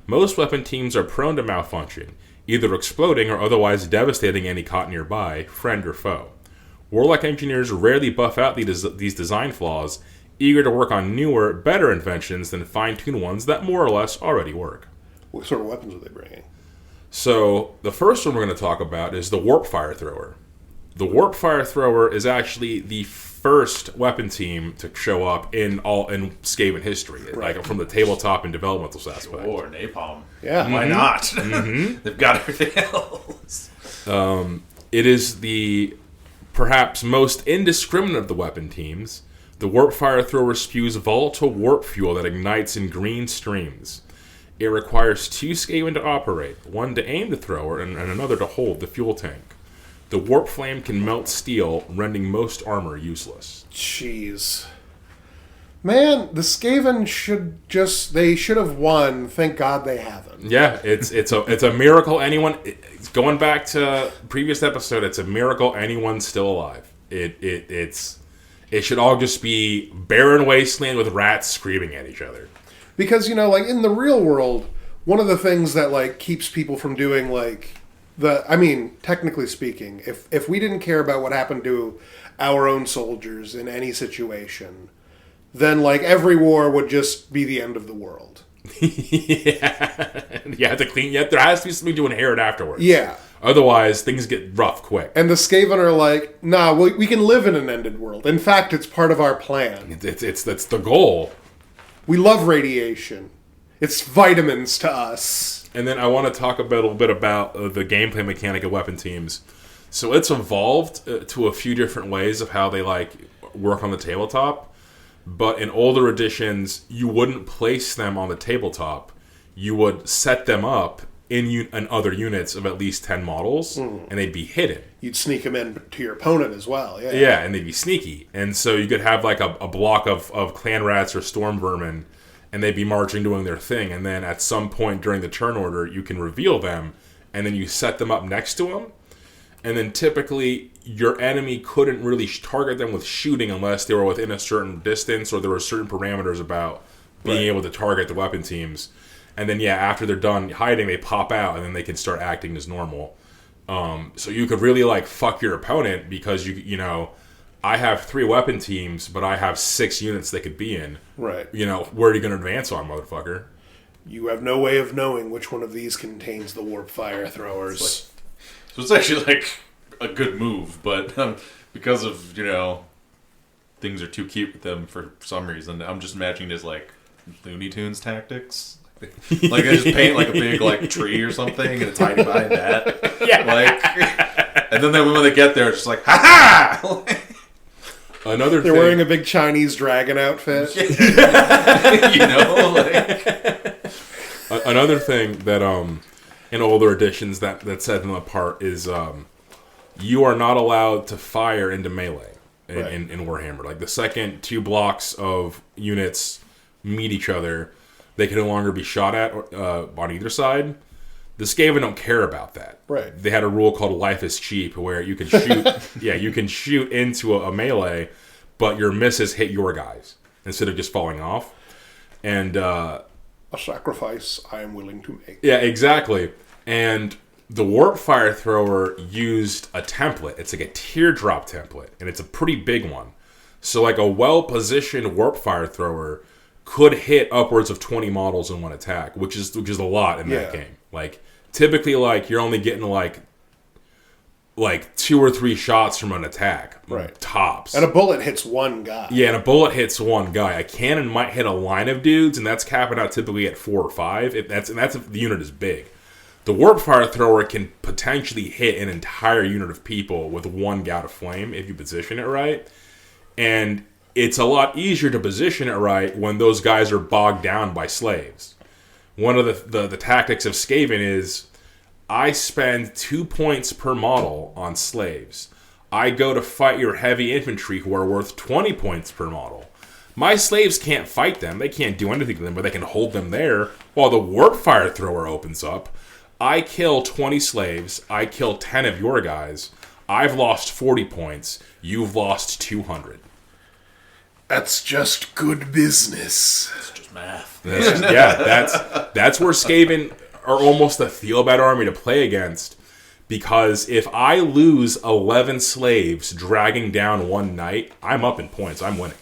Most weapon teams are prone to malfunction, either exploding or otherwise devastating any caught nearby, friend or foe. Warlock Engineers rarely buff out these design flaws, eager to work on newer, better inventions than fine-tuned ones that more or less already work. What sort of weapons are they bringing? So, the first one we're going to talk about is the Warpfire Thrower. The Warpfire Thrower is actually the first weapon team to show up in Skaven history, right. Like from the tabletop and developmental aspect. Or napalm. Yeah. Why not? They've got everything else. It is the perhaps most indiscriminate of the weapon teams. The Warpfire Thrower spews volatile warp fuel that ignites in green streams. It requires 2 Skaven to operate, one to aim the thrower and another to hold the fuel tank. The warp flame can melt steel, rendering most armor useless. Jeez. Man, the Skaven should have won. Thank God they haven't. Yeah, it's a miracle anyone... Going back to previous episode, it's a miracle anyone's still alive. It should all just be barren wasteland with rats screaming at each other. Because, like, in the real world, one of the things that, like, keeps people from doing, like... technically speaking, if we didn't care about what happened to our own soldiers in any situation, then, like, every war would just be the end of the world. Yeah. You have to clean... Yeah, there has to be something to inherit afterwards. Yeah. Otherwise, things get rough quick. And the Skaven are like, nah, we can live in an ended world. In fact, it's part of our plan. That's the goal. We love radiation. It's vitamins to us. And then I want to talk a little bit about the gameplay mechanic of weapon teams. So it's evolved to a few different ways of how they work on the tabletop. But in older editions, you wouldn't place them on the tabletop. You would set them up in other units of at least 10 models, and they'd be hidden. You'd sneak them in to your opponent as well, yeah. Yeah, and they'd be sneaky. And so you could have a block of clan rats or storm vermin, and they'd be marching doing their thing, and then at some point during the turn order, you can reveal them, and then you set them up next to them, and then typically your enemy couldn't really target them with shooting unless they were within a certain distance or there were certain parameters about being able to target the weapon teams. And then, after they're done hiding, they pop out, and then they can start acting as normal. So you could really, fuck your opponent because, I have 3 weapon teams, but I have 6 units they could be in. Right. Where are you going to advance on, motherfucker? You have no way of knowing which one of these contains the Warpfire Throwers. So it's actually, a good move, but because of, things are too cute with them for some reason, I'm just imagining it as, Looney Tunes tactics. I just paint, a big, tree or something, and it's hiding behind that. Yeah. And then when they get there, it's just ha-ha! They're wearing a big Chinese dragon outfit. Another thing that in older editions that set them apart is you are not allowed to fire into melee in Warhammer. The second 2 blocks of units meet each other, they can no longer be shot at on either side. The Skaven don't care about that. Right. They had a rule called life is cheap, where you can shoot. You can shoot into a melee, but your misses hit your guys instead of just falling off. And a sacrifice I am willing to make. Yeah, exactly. And the Warpfire Thrower used a template. It's like a teardrop template, and it's a pretty big one. So, a well-positioned Warpfire Thrower could hit upwards of 20 models in one attack, which is a lot in that game. Typically, you're only getting 2 or 3 shots from an attack, tops. And a bullet hits one guy. Yeah, and a bullet hits one guy. A cannon might hit a line of dudes, and that's capping out typically at 4 or 5. That's if the unit is big. The Warpfire Thrower can potentially hit an entire unit of people with 1 gout of flame if you position it right, and it's a lot easier to position it right when those guys are bogged down by slaves. One of the tactics of Skaven is, I spend 2 points per model on slaves. I go to fight your heavy infantry who are worth 20 points per model. My slaves can't fight them. They can't do anything to them, but they can hold them there while the Warpfire Thrower opens up. I kill 20 slaves. I kill 10 of your guys. I've lost 40 points. You've lost 200. That's just good business. It's just math. That's where Skaven are almost a feel-bad army to play against, Because if I lose 11 slaves dragging down one knight, I'm up in points. I'm winning.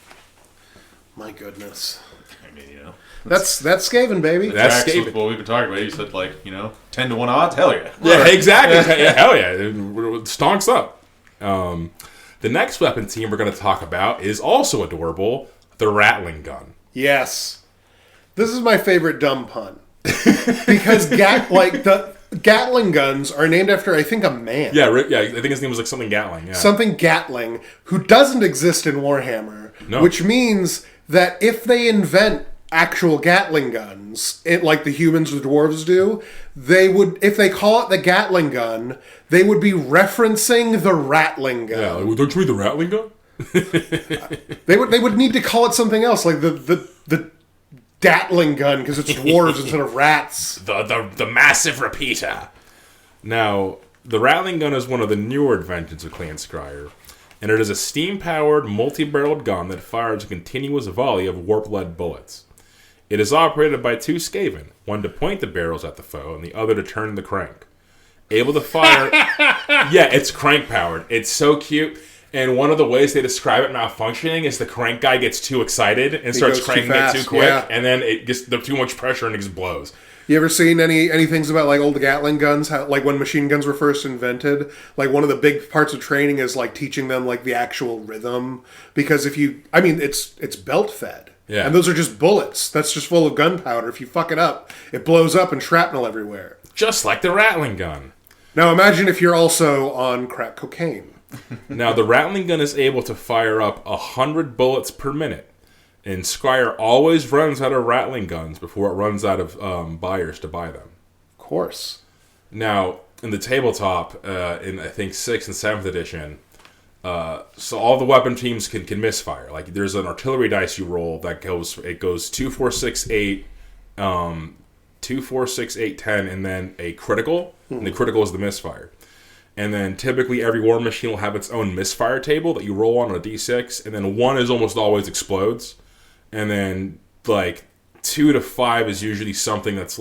My goodness. I mean, That's Skaven, baby. That's Skaven. What we've been talking about. You said, 10 to 1 odds? Hell yeah. Yeah, exactly. Yeah, hell yeah. Stonks up. The next weapon team we're going to talk about is also adorable, the Ratling Gun. Yes. This is my favorite dumb pun. Because the Gatling guns are named after, I think, a man. Yeah, I think his name was something Gatling. Yeah. Something Gatling, who doesn't exist in Warhammer. No. Which means that if they invent actual Gatling guns, like the humans or the dwarves do, they would, if they call it the Gatling gun, they would be referencing the Ratling gun. Yeah, don't you mean the Ratling Gun? They would need to call it something else, like the Datling gun, because it's dwarves instead of rats. The massive repeater. Now, the Ratling Gun is one of the newer inventions of Clan Scryer, and it is a steam-powered, multi-barreled gun that fires a continuous volley of warp-lead bullets. It is operated by 2 Skaven, one to point the barrels at the foe, and the other to turn the crank. Able to fire... Yeah, it's crank-powered. It's so cute. And one of the ways they describe it malfunctioning is the crank guy gets too excited and starts cranking it too quick, and then it gets too much pressure and it explodes. You ever seen any things about like old Gatling guns? How, like when machine guns were first invented, like one of the big parts of training is like teaching them like the actual rhythm. Because it's belt fed, and those are just bullets. That's just full of gunpowder. If you fuck it up, it blows up and shrapnel everywhere. Just like the Ratling Gun. Now imagine if you're also on crack cocaine. Now, the Ratling Gun is able to fire up 100 bullets per minute, and Skryre always runs out of Ratling Guns before it runs out of buyers to buy them. Of course. Now, in the tabletop, in I think 6th and 7th edition, so all the weapon teams can misfire. Like, there's an artillery dice you roll that goes 2, 4, 6, 8, 2, 4, 6, 8, 10, and then a critical, and the critical is the misfire. And then typically every war machine will have its own misfire table that you roll on a d6, and then 1 is almost always explodes. And then, 2 to 5 is usually something that's,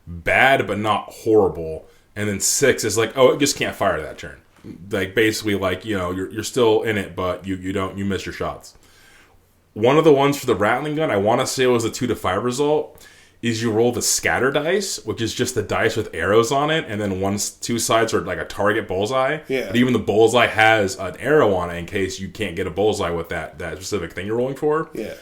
bad but not horrible. And then 6 is it just can't fire that turn. Basically, you're still in it, but you miss your shots. One of the ones for the Ratling Gun, I want to say it was a 2 to 5 result, is you roll the scatter dice, which is just the dice with arrows on it, and then 2 sides are like a target bullseye. Yeah. But even the bullseye has an arrow on it in case you can't get a bullseye with that specific thing you're rolling for. Yeah.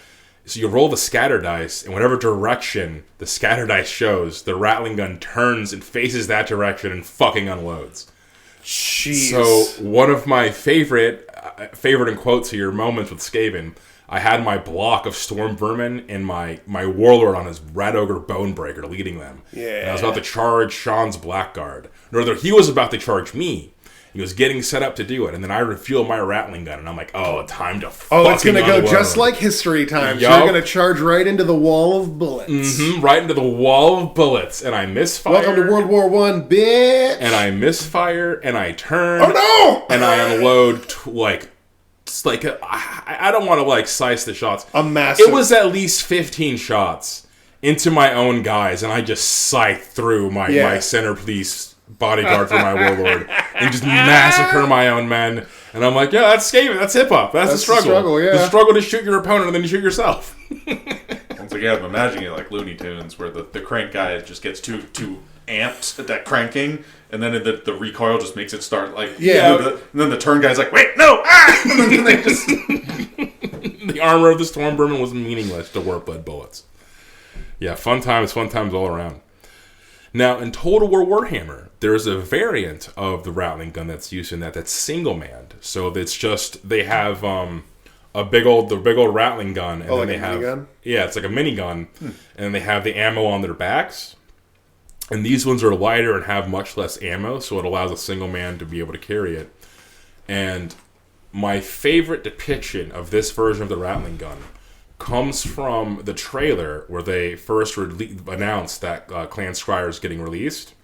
So you roll the scatter dice, and whatever direction the scatter dice shows, the Ratling Gun turns and faces that direction and fucking unloads. Jeez. So one of my favorite in quotes here moments with Skaven, I had my block of Storm Vermin and my Warlord on his Rat Ogre Bonebreaker leading them. Yeah. And I was about to charge Sean's Blackguard. Or rather, he was about to charge me. He was getting set up to do it. And then I refuel my Ratling Gun. And I'm like, time to fucking it's going to go unload. just like history times. Yup. You're going to charge right into the wall of bullets. Mm-hmm, right into the wall of bullets. And I misfire. Welcome to World War I, bitch. And I misfire. And I turn. Oh, no! And I unload, I don't want to size the shots. A massive. It was at least 15 shots into my own guys, and I just scythed through my center police bodyguard for my warlord and just massacre my own men. And I'm like, yeah, that's Skaven, that's hip hop, that's the struggle. The struggle to shoot your opponent and then you shoot yourself. Once again, I'm imagining it like Looney Tunes, where the crank guy just gets too amped at that cranking, and then the recoil just makes it start and then the turn guy's like, wait, no, and then they just the armor of the Storm Vermin was meaningless to warp-lead bullets. Yeah, fun times all around. Now, in Total War Warhammer, there's a variant of the Ratling Gun that's used in that's single-manned. So it's just, they have the big old Ratling Gun, and then they have minigun? Yeah, it's like a minigun, and then they have the ammo on their backs. And these ones are lighter and have much less ammo, so it allows a single man to be able to carry it. And my favorite depiction of this version of the Ratling Gun comes from the trailer where they first announced that Clan Scryer is getting released,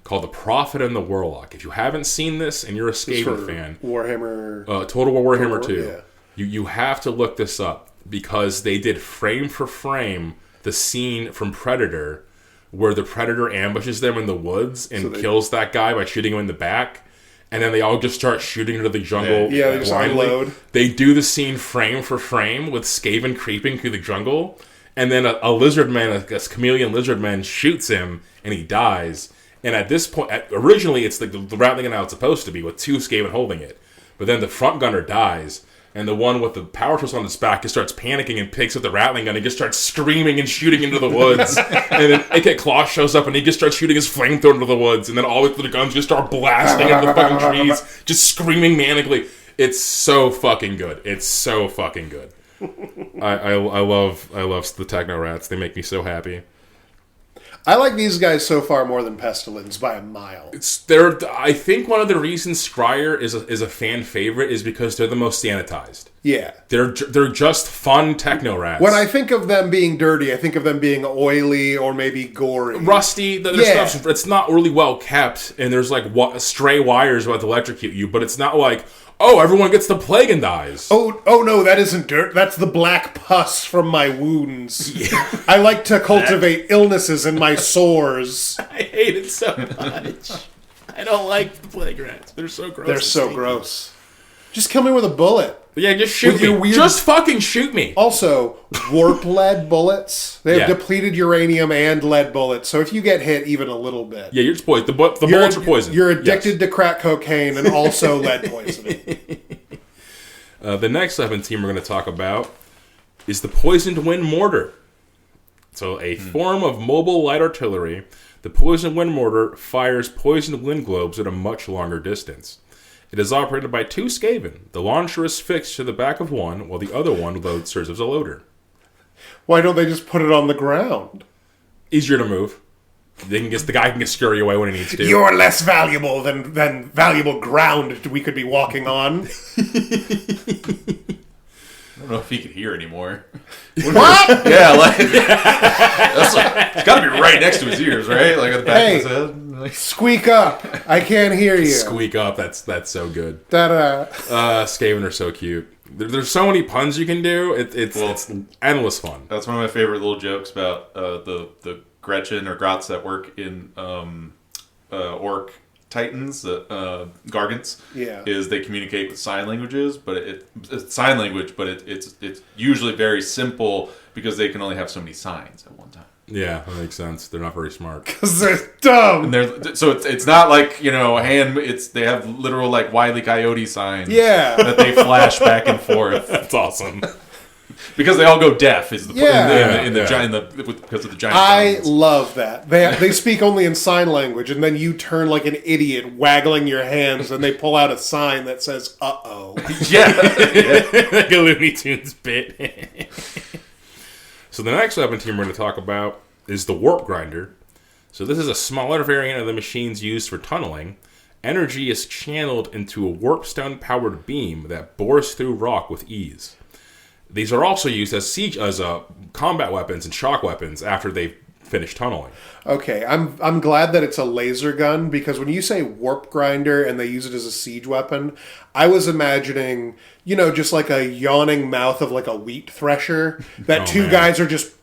called The Prophet and the Warlock. If you haven't seen this and you're a Skaven fan, Warhammer, Total War Warhammer 2, you have to look this up, because they did frame for frame the scene from Predator where the Predator ambushes them in the woods and kills that guy by shooting him in the back. And then they all just start shooting into the jungle. Yeah, they just unload. They do the scene frame for frame with Skaven creeping through the jungle. And then a lizard man, a chameleon lizard man, shoots him and he dies. And at this point, originally it's like the Ratling Gun how it's supposed to be with 2 Skaven holding it. But then the front gunner dies. And the one with the power source on his back just starts panicking and picks up the Ratling Gun and just starts screaming and shooting into the woods. And then Ikit Claw shows up and he just starts shooting his flamethrower into the woods. And then all the guns just start blasting into the fucking trees, just screaming manically. It's so fucking good. It's so fucking good. I love the Techno Rats. They make me so happy. I like these guys so far more than Pestilence by a mile. I think one of the reasons Scryer is a fan favorite is because they're the most sanitized. Yeah. They're just fun Techno Rats. When I think of them being dirty, I think of them being oily or maybe gory. Rusty. Their stuff's, it's not really well kept, and there's like stray wires about to electrocute you, but it's not like, oh, everyone gets the plague and dies. Oh no, that isn't dirt. That's the black pus from my wounds. Yeah. I like to cultivate illnesses in my sores. I hate it so much. I don't like the plague rats. They're so gross. They're so gross. Just kill me with a bullet. Yeah, just shoot me. Just fucking shoot me. Also, warp lead bullets. They have depleted uranium and lead bullets. So if you get hit even a little bit... Yeah, you're just poisoned. The bullets are poison. You're addicted to crack cocaine and also lead poisoning. The next weapon team we're going to talk about is the Poisoned Wind Mortar. So a form of mobile light artillery, the Poisoned Wind Mortar fires poisoned wind globes at a much longer distance. It is operated by 2 Skaven. The launcher is fixed to the back of one, while the other one serves as a loader. Why don't they just put it on the ground? Easier to move. The guy can get scurry away when he needs to. You're less valuable than valuable ground we could be walking on. I don't know if he can hear anymore. What? Yeah, it's got to be right next to his ears, right? Like at the back of his head. Like, squeak up! I can't hear you. Squeak up! That's so good. Ta-da! Skaven are so cute. There's so many puns you can do. It's endless fun. That's one of my favorite little jokes about the Gretchen or Grots that work in Orc Titans, Gargants. Yeah, is they communicate with sign languages, but it's sign language, but it's usually very simple because they can only have so many signs at one time. Yeah, that makes sense. They're not very smart because they're dumb. And so it's not like they have literal like Wile E. Coyote signs. Yeah, that they flash back and forth. That's awesome. Because they all go deaf is the giant because of the giant. I signs. love that they speak only in sign language, and then you turn like an idiot, waggling your hands, and they pull out a sign that says "uh-oh." Yeah, like a Looney Tunes bit. So the next weapon team we're going to talk about is the Warpgrinder. So this is a smaller variant of the machines used for tunneling. Energy is channeled into a warpstone-powered beam that bores through rock with ease. These are also used as combat weapons and shock weapons after they've finished tunneling. Okay, I'm glad that it's a laser gun, because when you say Warpgrinder and they use it as a siege weapon, I was imagining, just like a yawning mouth of like a wheat thresher that two guys are just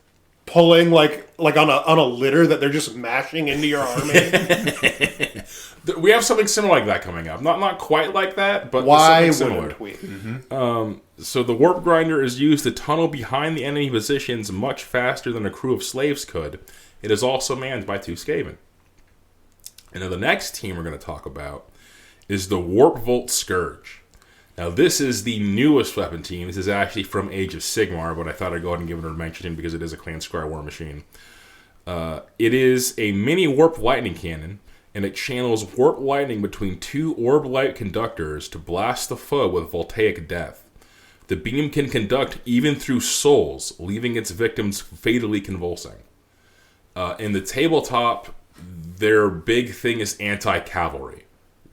pulling like on a litter that they're just mashing into your army. We have something similar like that coming up. Not quite like that, but why similar. wouldn't we? Mm-hmm. So the Warpgrinder is used to tunnel behind the enemy positions much faster than a crew of slaves could. It is also manned by 2 Skaven. And now the next team we're going to talk about is the Warpvolt Scourge. Now this is the newest weapon team. This is actually from Age of Sigmar, but I thought I'd go ahead and give it a mention because it is a Clan Skryre war machine. It is a mini warp lightning cannon, and it channels warp lightning between 2 orb light conductors to blast the foe with voltaic death. The beam can conduct even through souls, leaving its victims fatally convulsing. In the tabletop, their big thing is anti-cavalry,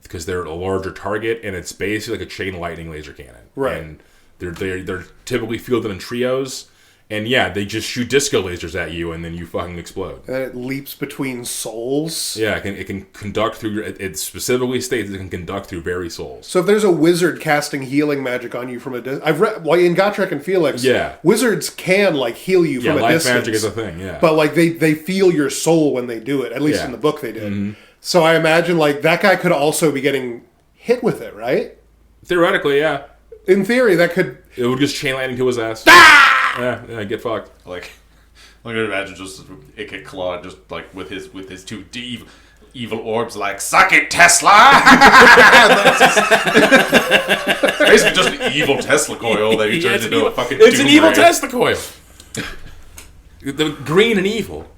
because they're a larger target, and it's basically like a chain lightning laser cannon. Right. And they're typically fielded in trios, And yeah, they just shoot disco lasers at you, and then you fucking explode. And then it leaps between souls. Yeah, it can conduct through. It specifically states it can conduct through very souls. So if there's a wizard casting healing magic on you from a distance, I've read in Gotrek and Felix. Yeah, wizards can like heal you from a life distance. magic is a thing. Yeah, but like they feel your soul when they do it. At least in the book they did. Mm-hmm. So I imagine like that guy could also be getting hit with it, right? Theoretically, yeah. In theory, that could. It would just chain lightning to his ass. Yeah, get fucked. Like, I can imagine just Ikit Claw, just like with his two evil orbs, like suck it, Tesla. Basically, just an evil Tesla coil that he turns into a fucking. It's an evil Tesla coil. The green and evil.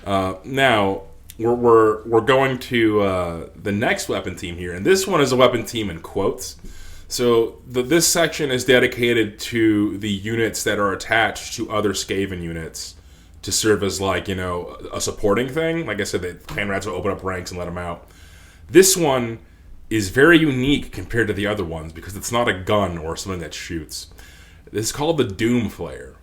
Now we're going to the next weapon team here, and this one is a weapon team in quotes. So this section is dedicated to the units that are attached to other Skaven units to serve as, like, a supporting thing. Like I said, the clan rats will open up ranks and let them out. This one is very unique compared to the other ones because it's not a gun or something that shoots. This is called the Doomflayer.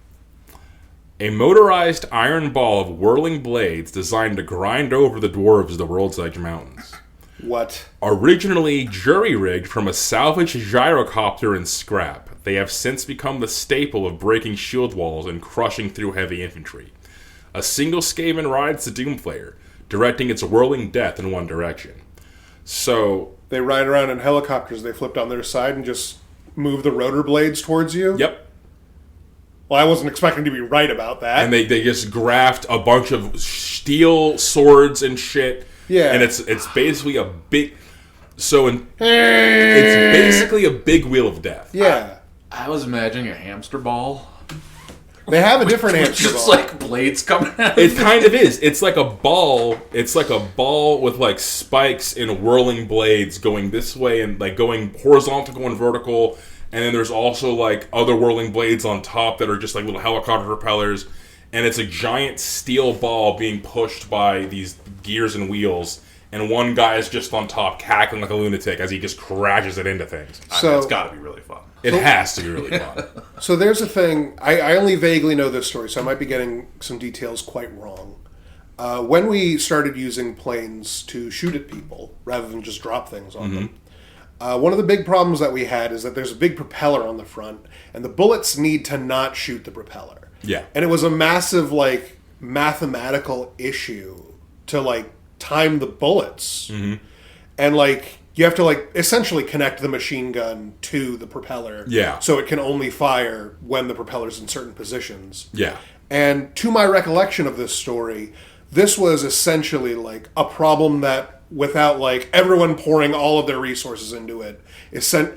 A motorized iron ball of whirling blades designed to grind over the dwarves of the World's Edge Mountains. What? Originally jury-rigged from a salvaged gyrocopter and scrap, they have since become the staple of breaking shield walls and crushing through heavy infantry. A single Skaven rides the Doomflayer, directing its whirling death in one direction. So they ride around in helicopters, they flip on their side and just move the rotor blades towards you? Yep. Well, I wasn't expecting to be right about that. And they just graft a bunch of steel swords and shit. Yeah. And it's basically a big... it's basically a big wheel of death. Yeah. I was imagining a hamster ball. They have a different hamster ball. Just like blades coming out. It kind of is. It's like a ball. It's like a ball with like spikes and whirling blades going this way and like going horizontal, going vertical. And then there's also like other whirling blades on top that are just like little helicopter propellers. And it's a giant steel ball being pushed by these gears and wheels. And one guy is just on top cackling like a lunatic as he just crashes it into things. So it's got to be really fun. It has to be really fun. So there's a thing. I only vaguely know this story, so I might be getting some details quite wrong. When we started using planes to shoot at people rather than just drop things on them, one of the big problems that we had is that there's a big propeller on the front, and the bullets need to not shoot the propeller. Yeah. And it was a massive, like, mathematical issue to, like, time the bullets. Mm-hmm. And, like, you have to, like, essentially connect the machine gun to the propeller. Yeah. So it can only fire when the propeller's in certain positions. Yeah. And to my recollection of this story, this was essentially, like, a problem that, without, like, everyone pouring all of their resources into it,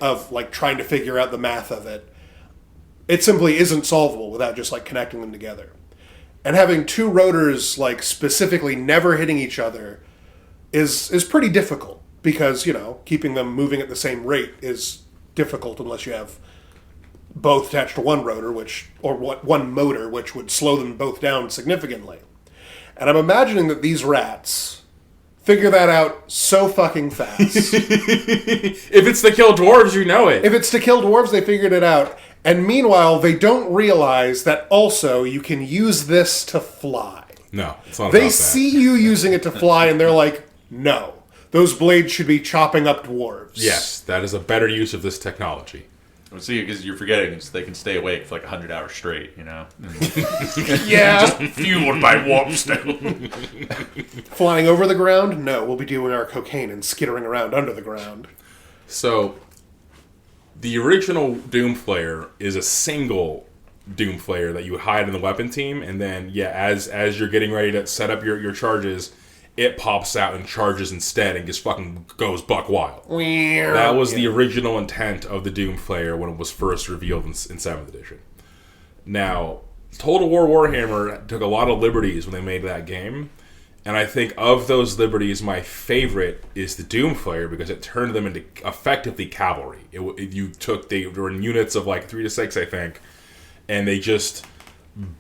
of, like, trying to figure out the math of it, it simply isn't solvable without just, like, connecting them together. And having two rotors, like, specifically never hitting each other is pretty difficult because, keeping them moving at the same rate is difficult unless you have both attached to one rotor, one motor, which would slow them both down significantly. And I'm imagining that these rats figure that out so fucking fast. If it's to kill dwarves, you know it. If it's to kill dwarves, they figured it out. And meanwhile, they don't realize that also you can use this to fly. No, it's not They about that. see you using it to fly, and they're like, no. Those blades should be chopping up dwarves. Yes, that is a better use of this technology. Well, see, because you're forgetting they can stay awake for like 100 hours straight, Yeah. Just fueled by warpstone. Flying over the ground? No, we'll be doing our cocaine and skittering around under the ground. So, the original Doomflayer is a single Doomflayer that you hide in the weapon team, and then, as you're getting ready to set up your charges, it pops out and charges instead and just fucking goes buck wild. That was the original intent of the Doomflayer when it was first revealed in 7th edition. Now, Total War Warhammer took a lot of liberties when they made that game, and I think of those liberties, my favorite is the Doomflayer because it turned them into effectively cavalry. They were in units of like 3 to 6, I think, and they just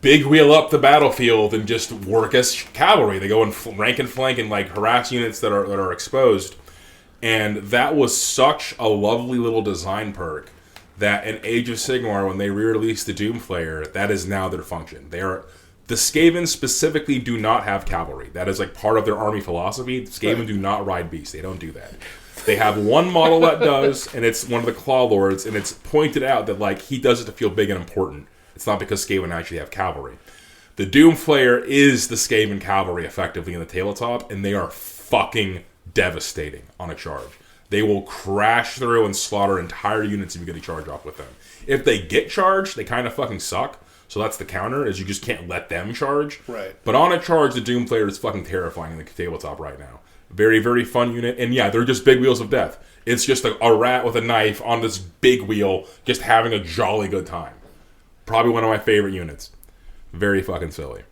big wheel up the battlefield and just work as cavalry. They go and rank and flank and like harass units that are exposed. And that was such a lovely little design perk that in Age of Sigmar, when they re-released the Doomflayer, that is now their function. The Skaven specifically do not have cavalry. That is like part of their army philosophy. Skaven do not ride beasts. They don't do that. They have one model that does, and it's one of the Claw Lords, and it's pointed out that like he does it to feel big and important. It's not because Skaven actually have cavalry. The Doomflayer is the Skaven cavalry effectively in the tabletop, and they are fucking devastating on a charge. They will crash through and slaughter entire units if you get a charge off with them. If they get charged, they kind of fucking suck. So that's the counter, is you just can't let them charge. Right. But on a charge, the Doomflayer is fucking terrifying in the tabletop right now. Very, very fun unit. And yeah, they're just big wheels of death. It's just a rat with a knife on this big wheel, just having a jolly good time. Probably one of my favorite units. Very fucking silly.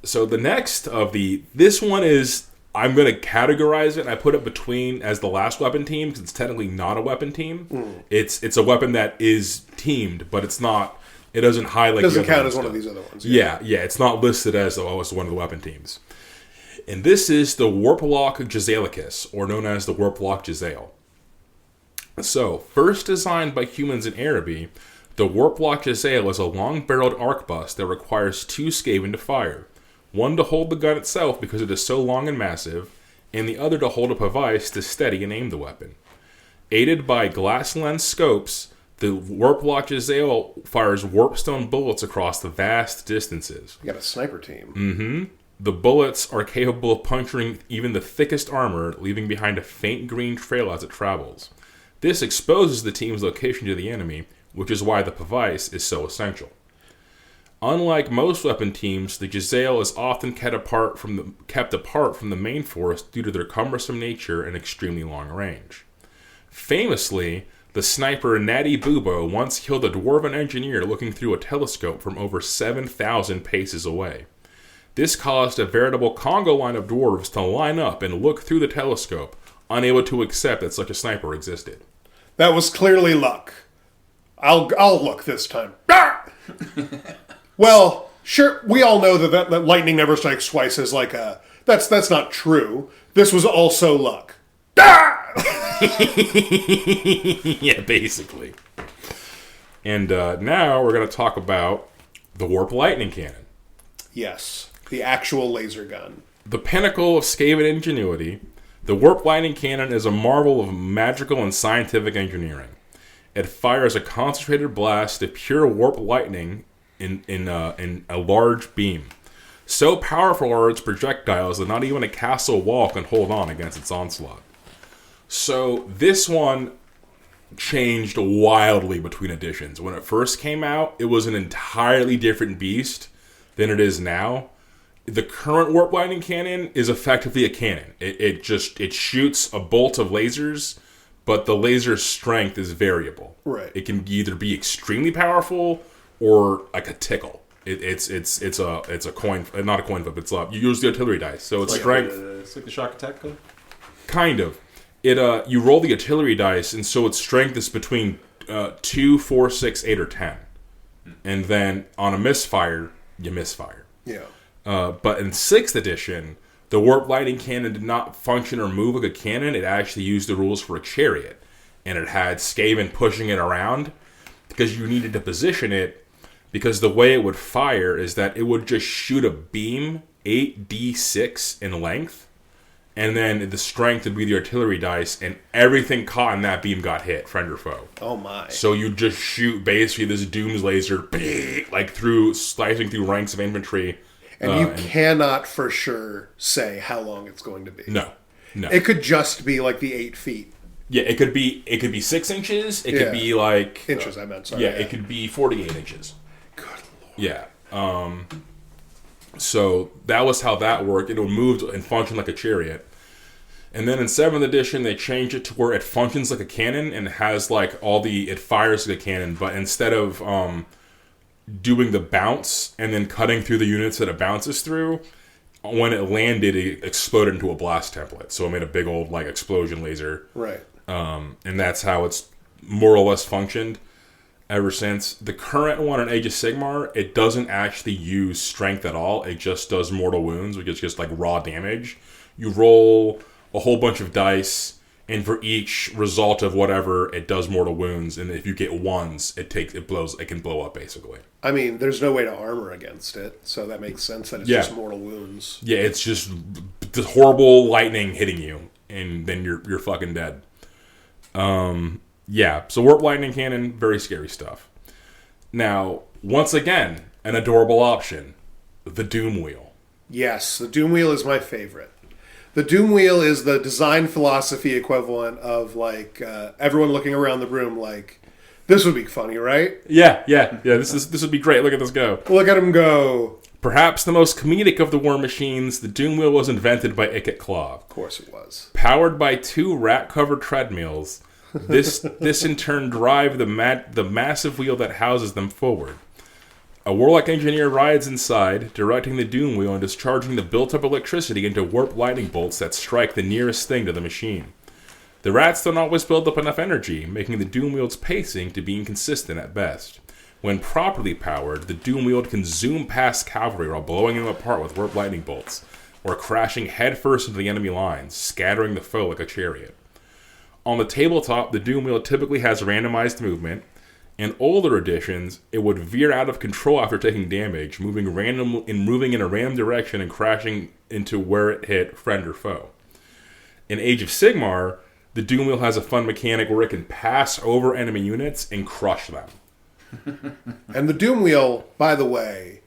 So the next of this one is, I'm going to categorize it, and I put it between as the last weapon team, because it's technically not a weapon team. It's a weapon that is teamed, but it's not. It doesn't highlight. It doesn't count as one of these other ones. Yeah, it's not listed as it's one of the weapon teams. And this is the Warplock Jezzail, or known as the Warplock Jezzail. So, first designed by humans in Araby, the Warplock Jezzail is a long-barreled arquebus that requires 2 Skaven to fire. One to hold the gun itself because it is so long and massive, and the other to hold up a vice to steady and aim the weapon. Aided by glass lens scopes, the Warplock Jezzail fires warpstone bullets across the vast distances. You got a sniper team. Mm-hmm. The bullets are capable of puncturing even the thickest armor, leaving behind a faint green trail as it travels. This exposes the team's location to the enemy, which is why the Pavice is so essential. Unlike most weapon teams, the Jezzail is often kept apart from the main force due to their cumbersome nature and extremely long range. Famously, the sniper Natty Bubo once killed a dwarven engineer looking through a telescope from over 7,000 paces away. This caused a veritable Congo line of dwarves to line up and look through the telescope, unable to accept that such a sniper existed. That was clearly luck. I'll look this time. Well, sure, we all know that lightning never strikes twice is like a... That's not true. This was also luck. Yeah, basically. And now we're going to talk about the Warplighting Cannon. Yes, the actual laser gun. The pinnacle of Skaven ingenuity, the Warplighting Cannon is a marvel of magical and scientific engineering. It fires a concentrated blast of pure warp lightning in a large beam. So powerful are its projectiles that not even a castle wall can hold on against its onslaught. So this one changed wildly between editions. When it first came out, it was an entirely different beast than it is now. The current Warplighting Cannon is effectively a cannon. It shoots a bolt of lasers, but the laser strength is variable. Right. It can either be extremely powerful or like a tickle. It's a coin, not a coin flip. It's you use the artillery dice, so it's strength. It's like the shock attack gun. Kind of. You roll the artillery dice, and so its strength is between 2, 4, 6, 8, or 10, and then on a misfire, you misfire. Yeah. But in 6th edition, the Warplighting Cannon did not function or move like a cannon. It actually used the rules for a chariot, and it had Skaven pushing it around because you needed to position it. Because the way it would fire is that it would just shoot a beam 8d6 in length, and then the strength would be the artillery dice, and everything caught in that beam got hit, friend or foe. Oh my. So you just shoot basically this Doom's laser, like slicing through ranks of infantry. And you cannot for sure say how long it's going to be. No. It could just be like the 8 feet. Yeah, it could be 6 inches. It could be like... Inches, I meant, sorry. Yeah, it could be 48 inches. Good Lord. Yeah. So that was how that worked. It would move and function like a chariot. And then in 7th edition, they changed it to where it functions like a cannon and it has like it fires like a cannon, but instead of doing the bounce and then cutting through the units that it bounces through, when it landed, it exploded into a blast template. So it made a big old like explosion laser. Right. And that's how it's more or less functioned ever since. The current one in Age of Sigmar, it doesn't actually use strength at all. It just does mortal wounds, which is just like raw damage. You roll a whole bunch of dice, And for each result of whatever, it does mortal wounds. And if you get ones, it can blow up basically. I mean, there's no way to armor against it, so that makes sense that it's just mortal wounds. Yeah, it's just the horrible lightning hitting you, and then you're fucking dead. Yeah, so Warplightning Cannon, very scary stuff. Now, once again, an adorable option, the Doomwheel. Yes, the Doomwheel is my favorite. The Doomwheel is the design philosophy equivalent of, like, everyone looking around the room like, this would be funny, right? Yeah, this would be great. Look at this go. Look at him go. Perhaps the most comedic of the war machines, the Doomwheel was invented by Ikit Claw. Of course it was. Powered by 2 rat-covered treadmills, this in turn drive the massive wheel that houses them forward. A Warlock Engineer rides inside, directing the Doomwheel and discharging the built-up electricity into warp lightning bolts that strike the nearest thing to the machine. The rats don't always build up enough energy, making the Doomwheel's pacing to be inconsistent at best. When properly powered, the Doomwheel can zoom past cavalry while blowing them apart with warp lightning bolts, or crashing headfirst into the enemy lines, scattering the foe like a chariot. On the tabletop, the Doomwheel typically has randomized movement. In older editions, it would veer out of control after taking damage, moving in a random direction and crashing into where it hit, friend or foe. In Age of Sigmar, the Doomwheel has a fun mechanic where it can pass over enemy units and crush them. And the Doomwheel, by the way,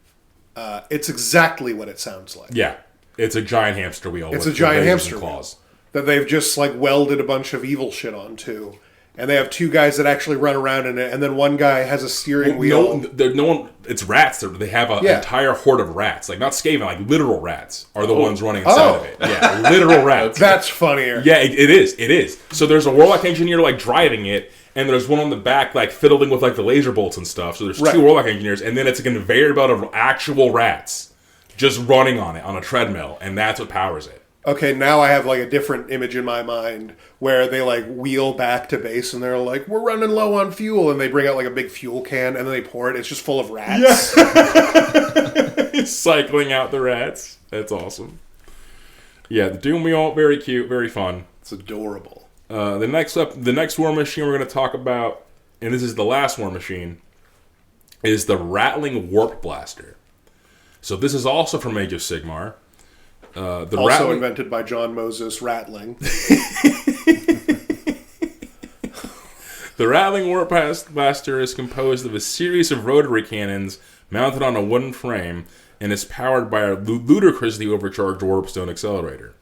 it's exactly what it sounds like. Yeah, it's a giant hamster wheel. It's a giant hamster claws that they've just like welded a bunch of evil shit onto. And they have 2 guys that actually run around in it, and then one guy has a steering wheel. No one. It's rats. They have an entire horde of rats, like not Skaven, like literal rats are the ones running inside of it. Yeah, literal rats. That's funnier. Yeah, it is. It is. So there's a Warlock Engineer like driving it, and there's one on the back like fiddling with like the laser bolts and stuff. So there's 2 Warlock Engineers, and then it's a conveyor belt of actual rats just running on it on a treadmill, and that's what powers it. Okay, now I have like a different image in my mind where they like wheel back to base and they're like, we're running low on fuel, and they bring out like a big fuel can and then they pour it. It's just full of rats. Yeah. Cycling out the rats. That's awesome. Yeah, the Doomwheel, very cute, very fun. It's adorable. The next war machine we're going to talk about, and this is the last war machine, is the Ratling Warpblaster. So this is also from Age of Sigmar. Also invented by John Moses Ratling. The Ratling Warpblaster is composed of a series of rotary cannons mounted on a wooden frame and is powered by a ludicrously overcharged Warpstone accelerator.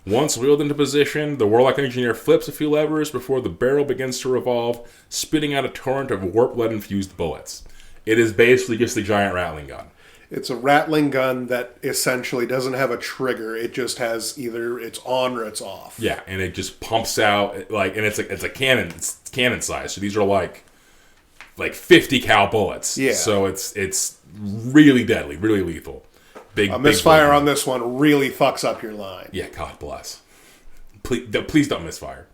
Once wheeled into position, the Warlock Engineer flips a few levers before the barrel begins to revolve, spitting out a torrent of warp lead-infused bullets. It is basically just a giant Ratling gun. It's a Ratling gun that essentially doesn't have a trigger. It just has either it's on or it's off. Yeah, and it just pumps out like, and it's a cannon. It's cannon size. So these are like 50 cal bullets. Yeah. So it's really deadly, really lethal. A misfire on this one really fucks up your line. Yeah, God bless. Please don't misfire.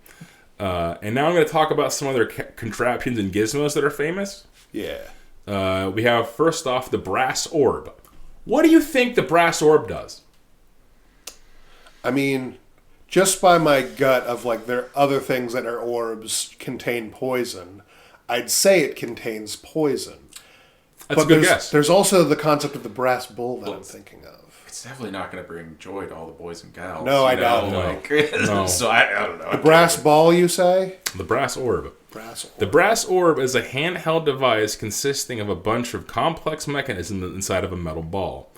And now I'm going to talk about some other contraptions and gizmos that are famous. Yeah. We have, first off, the Brass Orb. What do you think the Brass Orb does? I mean, just by my gut of, like, there are other things that are orbs contain poison, I'd say it contains poison. That's a good guess. There's also the concept of the brass bull that I'm thinking of. It's definitely not going to bring joy to all the boys and gals. No, I doubt it. No. So I don't know. The brass ball, you say? The Brass Orb. Brass Orb. The Brass Orb is a handheld device consisting of a bunch of complex mechanisms inside of a metal ball.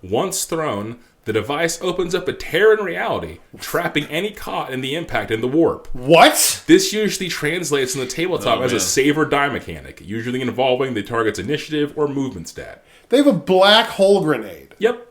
Once thrown, the device opens up a tear in reality, trapping any caught in the impact in the warp. What? This usually translates in the tabletop as a save or die mechanic, usually involving the target's initiative or movement stat. They have a black hole grenade. Yep.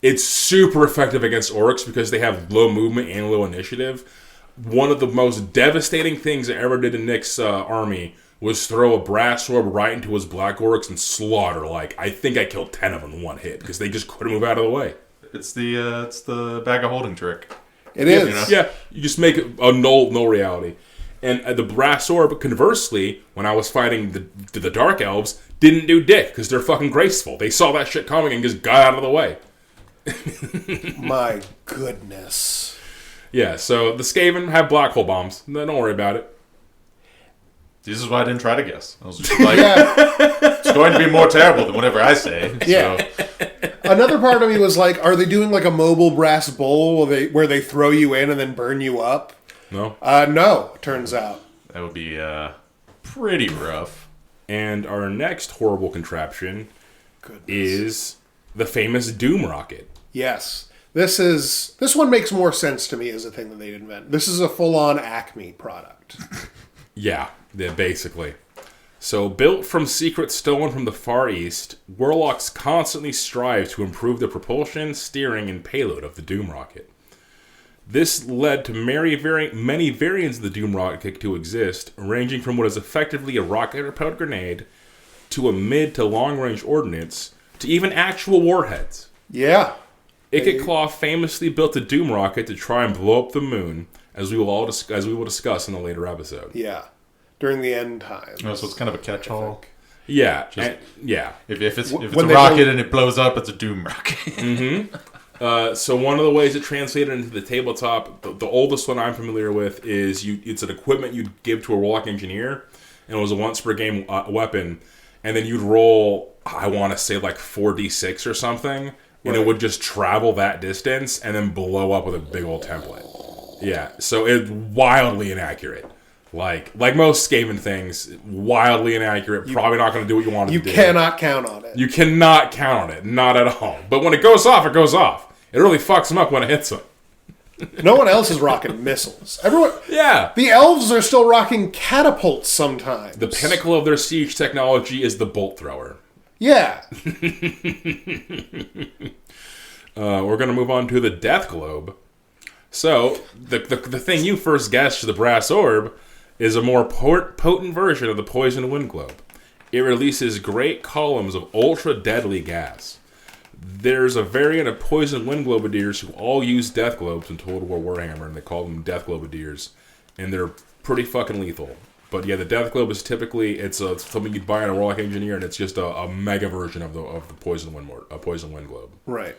It's super effective against orcs because they have low movement and low initiative. One of the most devastating things I ever did in Nick's army was throw a Brass Orb right into his black orcs and slaughter. Like, I think I killed 10 of them in one hit because they just couldn't move out of the way. It's the bag of holding trick. It is. You know? Yeah, you just make it a null reality. And the Brass Orb, conversely, when I was fighting the Dark Elves, didn't do dick because they're fucking graceful. They saw that shit coming and just got out of the way. My goodness. Yeah, so the Skaven have black hole bombs. Don't worry about it. This is why I didn't try to guess. I was just like, it's going to be more terrible than whatever I say. Yeah. So. Another part of me was like, are they doing like a mobile brass bowl where they throw you in and then burn you up? No. No, turns out. That would be pretty rough. And our next horrible contraption is the famous Doom Rocket. Yes. This one makes more sense to me as a thing that they'd invent. This is a full-on Acme product. Yeah, basically. So, built from secrets stolen from the Far East, Warlocks constantly strive to improve the propulsion, steering, and payload of the Doom Rocket. This led to many variants of the Doom Rocket to exist, ranging from what is effectively a rocket-propelled grenade, to a mid to long-range ordnance, to even actual warheads. Yeah. Ikit Claw famously built the Doom Rocket to try and blow up the moon, as we will discuss in a later episode. Yeah. During the end times. Oh, so it's kind of a catch-all. Yeah. If it's a When rocket and it blows up, it's a Doom Rocket. Mm-hmm. So one of the ways it translated into the tabletop, the oldest one I'm familiar with, is it's an equipment you'd give to a Warlock Engineer, and it was a once per game weapon, and then you'd roll, I want to say like 4d6 or something, and it would just travel that distance and then blow up with a big old template. Yeah, so it's wildly inaccurate. Like most Skaven things, wildly inaccurate, probably not going to do what you want it to do. You cannot count on it. You cannot count on it, not at all. But when it goes off, it goes off. It really fucks them up when it hits them. No one else is rocking missiles. Everyone. Yeah. The elves are still rocking catapults sometimes. The pinnacle of their siege technology is the bolt thrower. Yeah. We're going to move on to the Death Globe. So, the thing you first guessed to the Brass Orb is a more potent version of the Poison Wind Globe. It releases great columns of ultra-deadly gas. There's a variant of Poison Wind Globadiers who all use Death Globes in Total War Warhammer, and they call them Death Globadiers, and they're pretty fucking lethal. But yeah, the Death Globe is typically, it's something you'd buy in a Warlock Engineer, and it's just a mega version of the Poison Wind Globe. Right.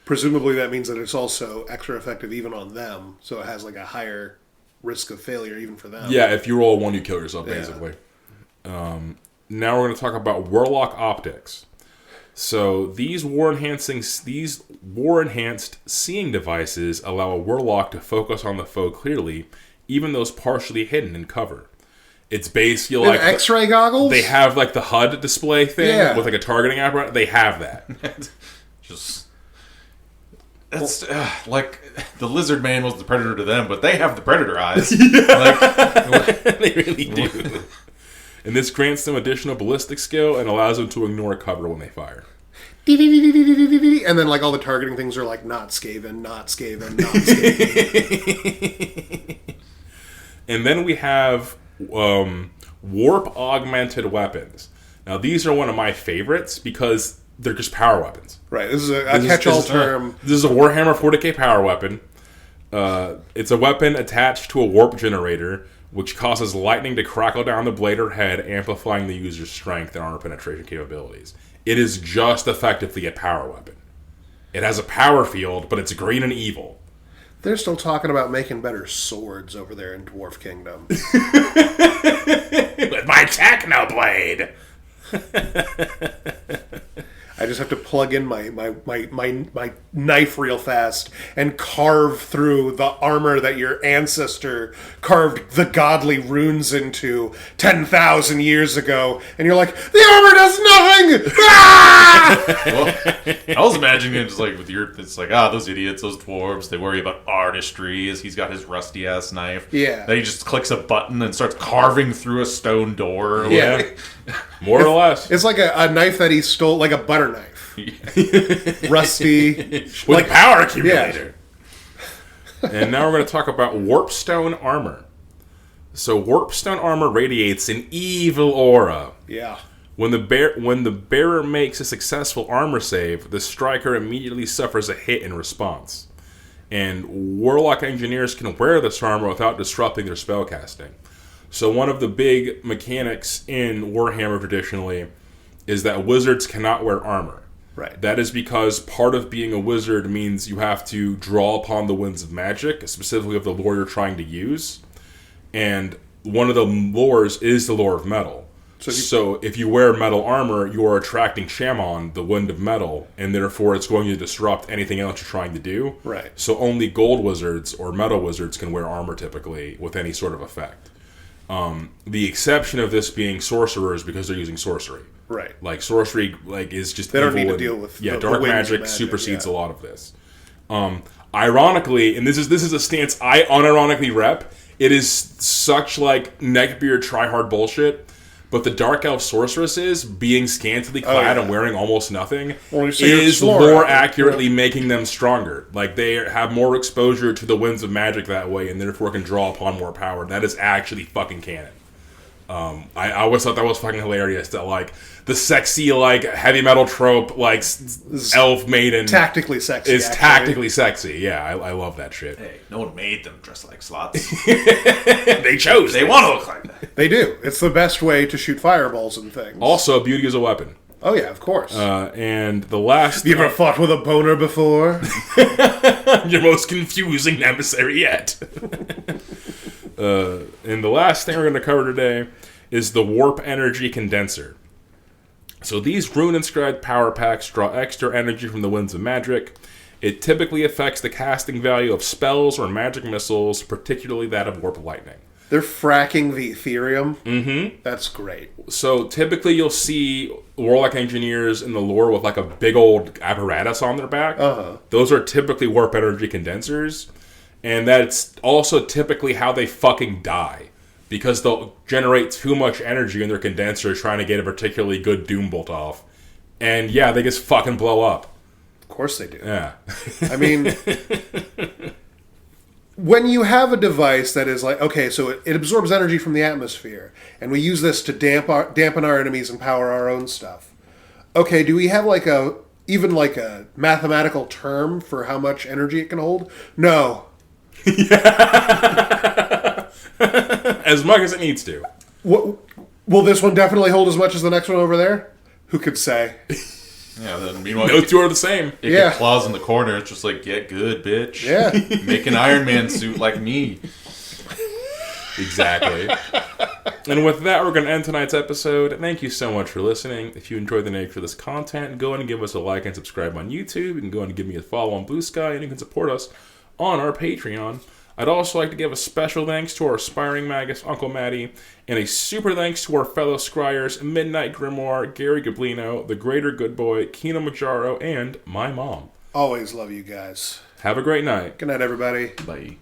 Presumably that means that it's also extra effective even on them, so it has like a higher risk of failure even for them. Yeah, if you roll one, you kill yourself, basically. Now we're going to talk about Warlock Optics. So these war-enhanced seeing devices allow a Warlock to focus on the foe clearly, even those partially hidden in cover. It's basically like X-ray goggles? They have like the HUD display thing with like a targeting apparatus. They have that. That's like the lizard man was the predator to them, but they have the predator eyes. They really do. And this grants them additional ballistic skill and allows them to ignore cover when they fire. And then like all the targeting things are like not Skaven, not Skaven, not Skaven. And then we have warp augmented weapons. Now these are one of my favorites because they're just power weapons. Right, this is a catch-all term. This is a Warhammer 40k power weapon. It's a weapon attached to a warp generator, which causes lightning to crackle down the blade or head, amplifying the user's strength and armor penetration capabilities. It is just effectively a power weapon. It has a power field, but it's green and evil. They're still talking about making better swords over there in Dwarf Kingdom. With my Techno Blade! I just have to plug in my knife real fast and carve through the armor that your ancestor carved the godly runes into 10,000 years ago. And you're like, the armor does nothing! Ah! Well, I was imagining it just like with it's like, those idiots, those dwarves, they worry about artistry as he's got his rusty ass knife. Yeah. Then he just clicks a button and starts carving through a stone door. Yeah. More or less. It's like a knife that he stole, like a butter knife. Rusty. With like, a power accumulator. Yeah. And now we're going to talk about Warpstone Armor. So Warpstone Armor radiates an evil aura. Yeah. When the bearer makes a successful armor save, the striker immediately suffers a hit in response. And Warlock Engineers can wear this armor without disrupting their spellcasting. So one of the big mechanics in Warhammer traditionally is that wizards cannot wear armor. Right. That is because part of being a wizard means you have to draw upon the winds of magic, specifically of the lore you're trying to use. And one of the lores is the lore of metal. So if you wear metal armor, you are attracting Shaman, the wind of metal, and therefore it's going to disrupt anything else you're trying to do. Right. So only gold wizards or metal wizards can wear armor typically with any sort of effect. The exception of this being sorcerers because they're using sorcery. Right. Like sorcery, is just they don't evil need to and, deal with dark the magic supersedes a lot of this. Ironically, and this is a stance I unironically rep. It is such like neckbeard tryhard bullshit. But the Dark Elf sorceresses, being scantily clad and wearing almost nothing, is lore accurately making them stronger. Like, they have more exposure to the winds of magic that way, and therefore can draw upon more power. That is actually fucking canon. I always thought that was fucking hilarious, that, like, the sexy, like, heavy metal trope, like, elf maiden... Tactically sexy, is tactically sexy, yeah. I love that shit. Hey, no one made them dress like slots. They chose. They want to look like that. They do. It's the best way to shoot fireballs and things. Also, beauty is a weapon. Oh, yeah, of course. And the last... You ever fought with a boner before? Your most confusing emissary yet. And the last thing we're going to cover today is the Warp Energy Condenser. So these rune-inscribed power packs draw extra energy from the winds of magic. It typically affects the casting value of spells or magic missiles, particularly that of Warp Lightning. They're fracking the Ethereum? Mm-hmm. That's great. So typically you'll see Warlock Engineers in the lore with like a big old apparatus on their back. Uh-huh. Those are typically Warp Energy Condensers. And that's also typically how they fucking die. Because they'll generate too much energy in their condenser trying to get a particularly good doom bolt off. And yeah, they just fucking blow up. Of course they do. Yeah. I mean, when you have a device that is like, okay, so it absorbs energy from the atmosphere, and we use this to dampen our enemies and power our own stuff. Okay, do we have even a mathematical term for how much energy it can hold? No. As much as it needs to. Will this one definitely hold as much as the next one over there? Who could say? Yeah, then meanwhile... No two are the same. Ikit Claw's in the corner. It's just like, get good, bitch. Yeah. Make an Iron Man suit like me. Exactly. And with that, we're going to end tonight's episode. Thank you so much for listening. If you enjoyed the nature of this content, go ahead and give us a like and subscribe on YouTube. You can go ahead and give me a follow on Blue Sky, and you can support us on our Patreon. I'd also like to give a special thanks to our aspiring magus, Uncle Matty, and a super thanks to our fellow Scryers, MidniteGrimoire, GaryGoblino, The Greater Good Boy, Kinomajaro, and my mom. Always love you guys. Have a great night. Good night, everybody. Bye.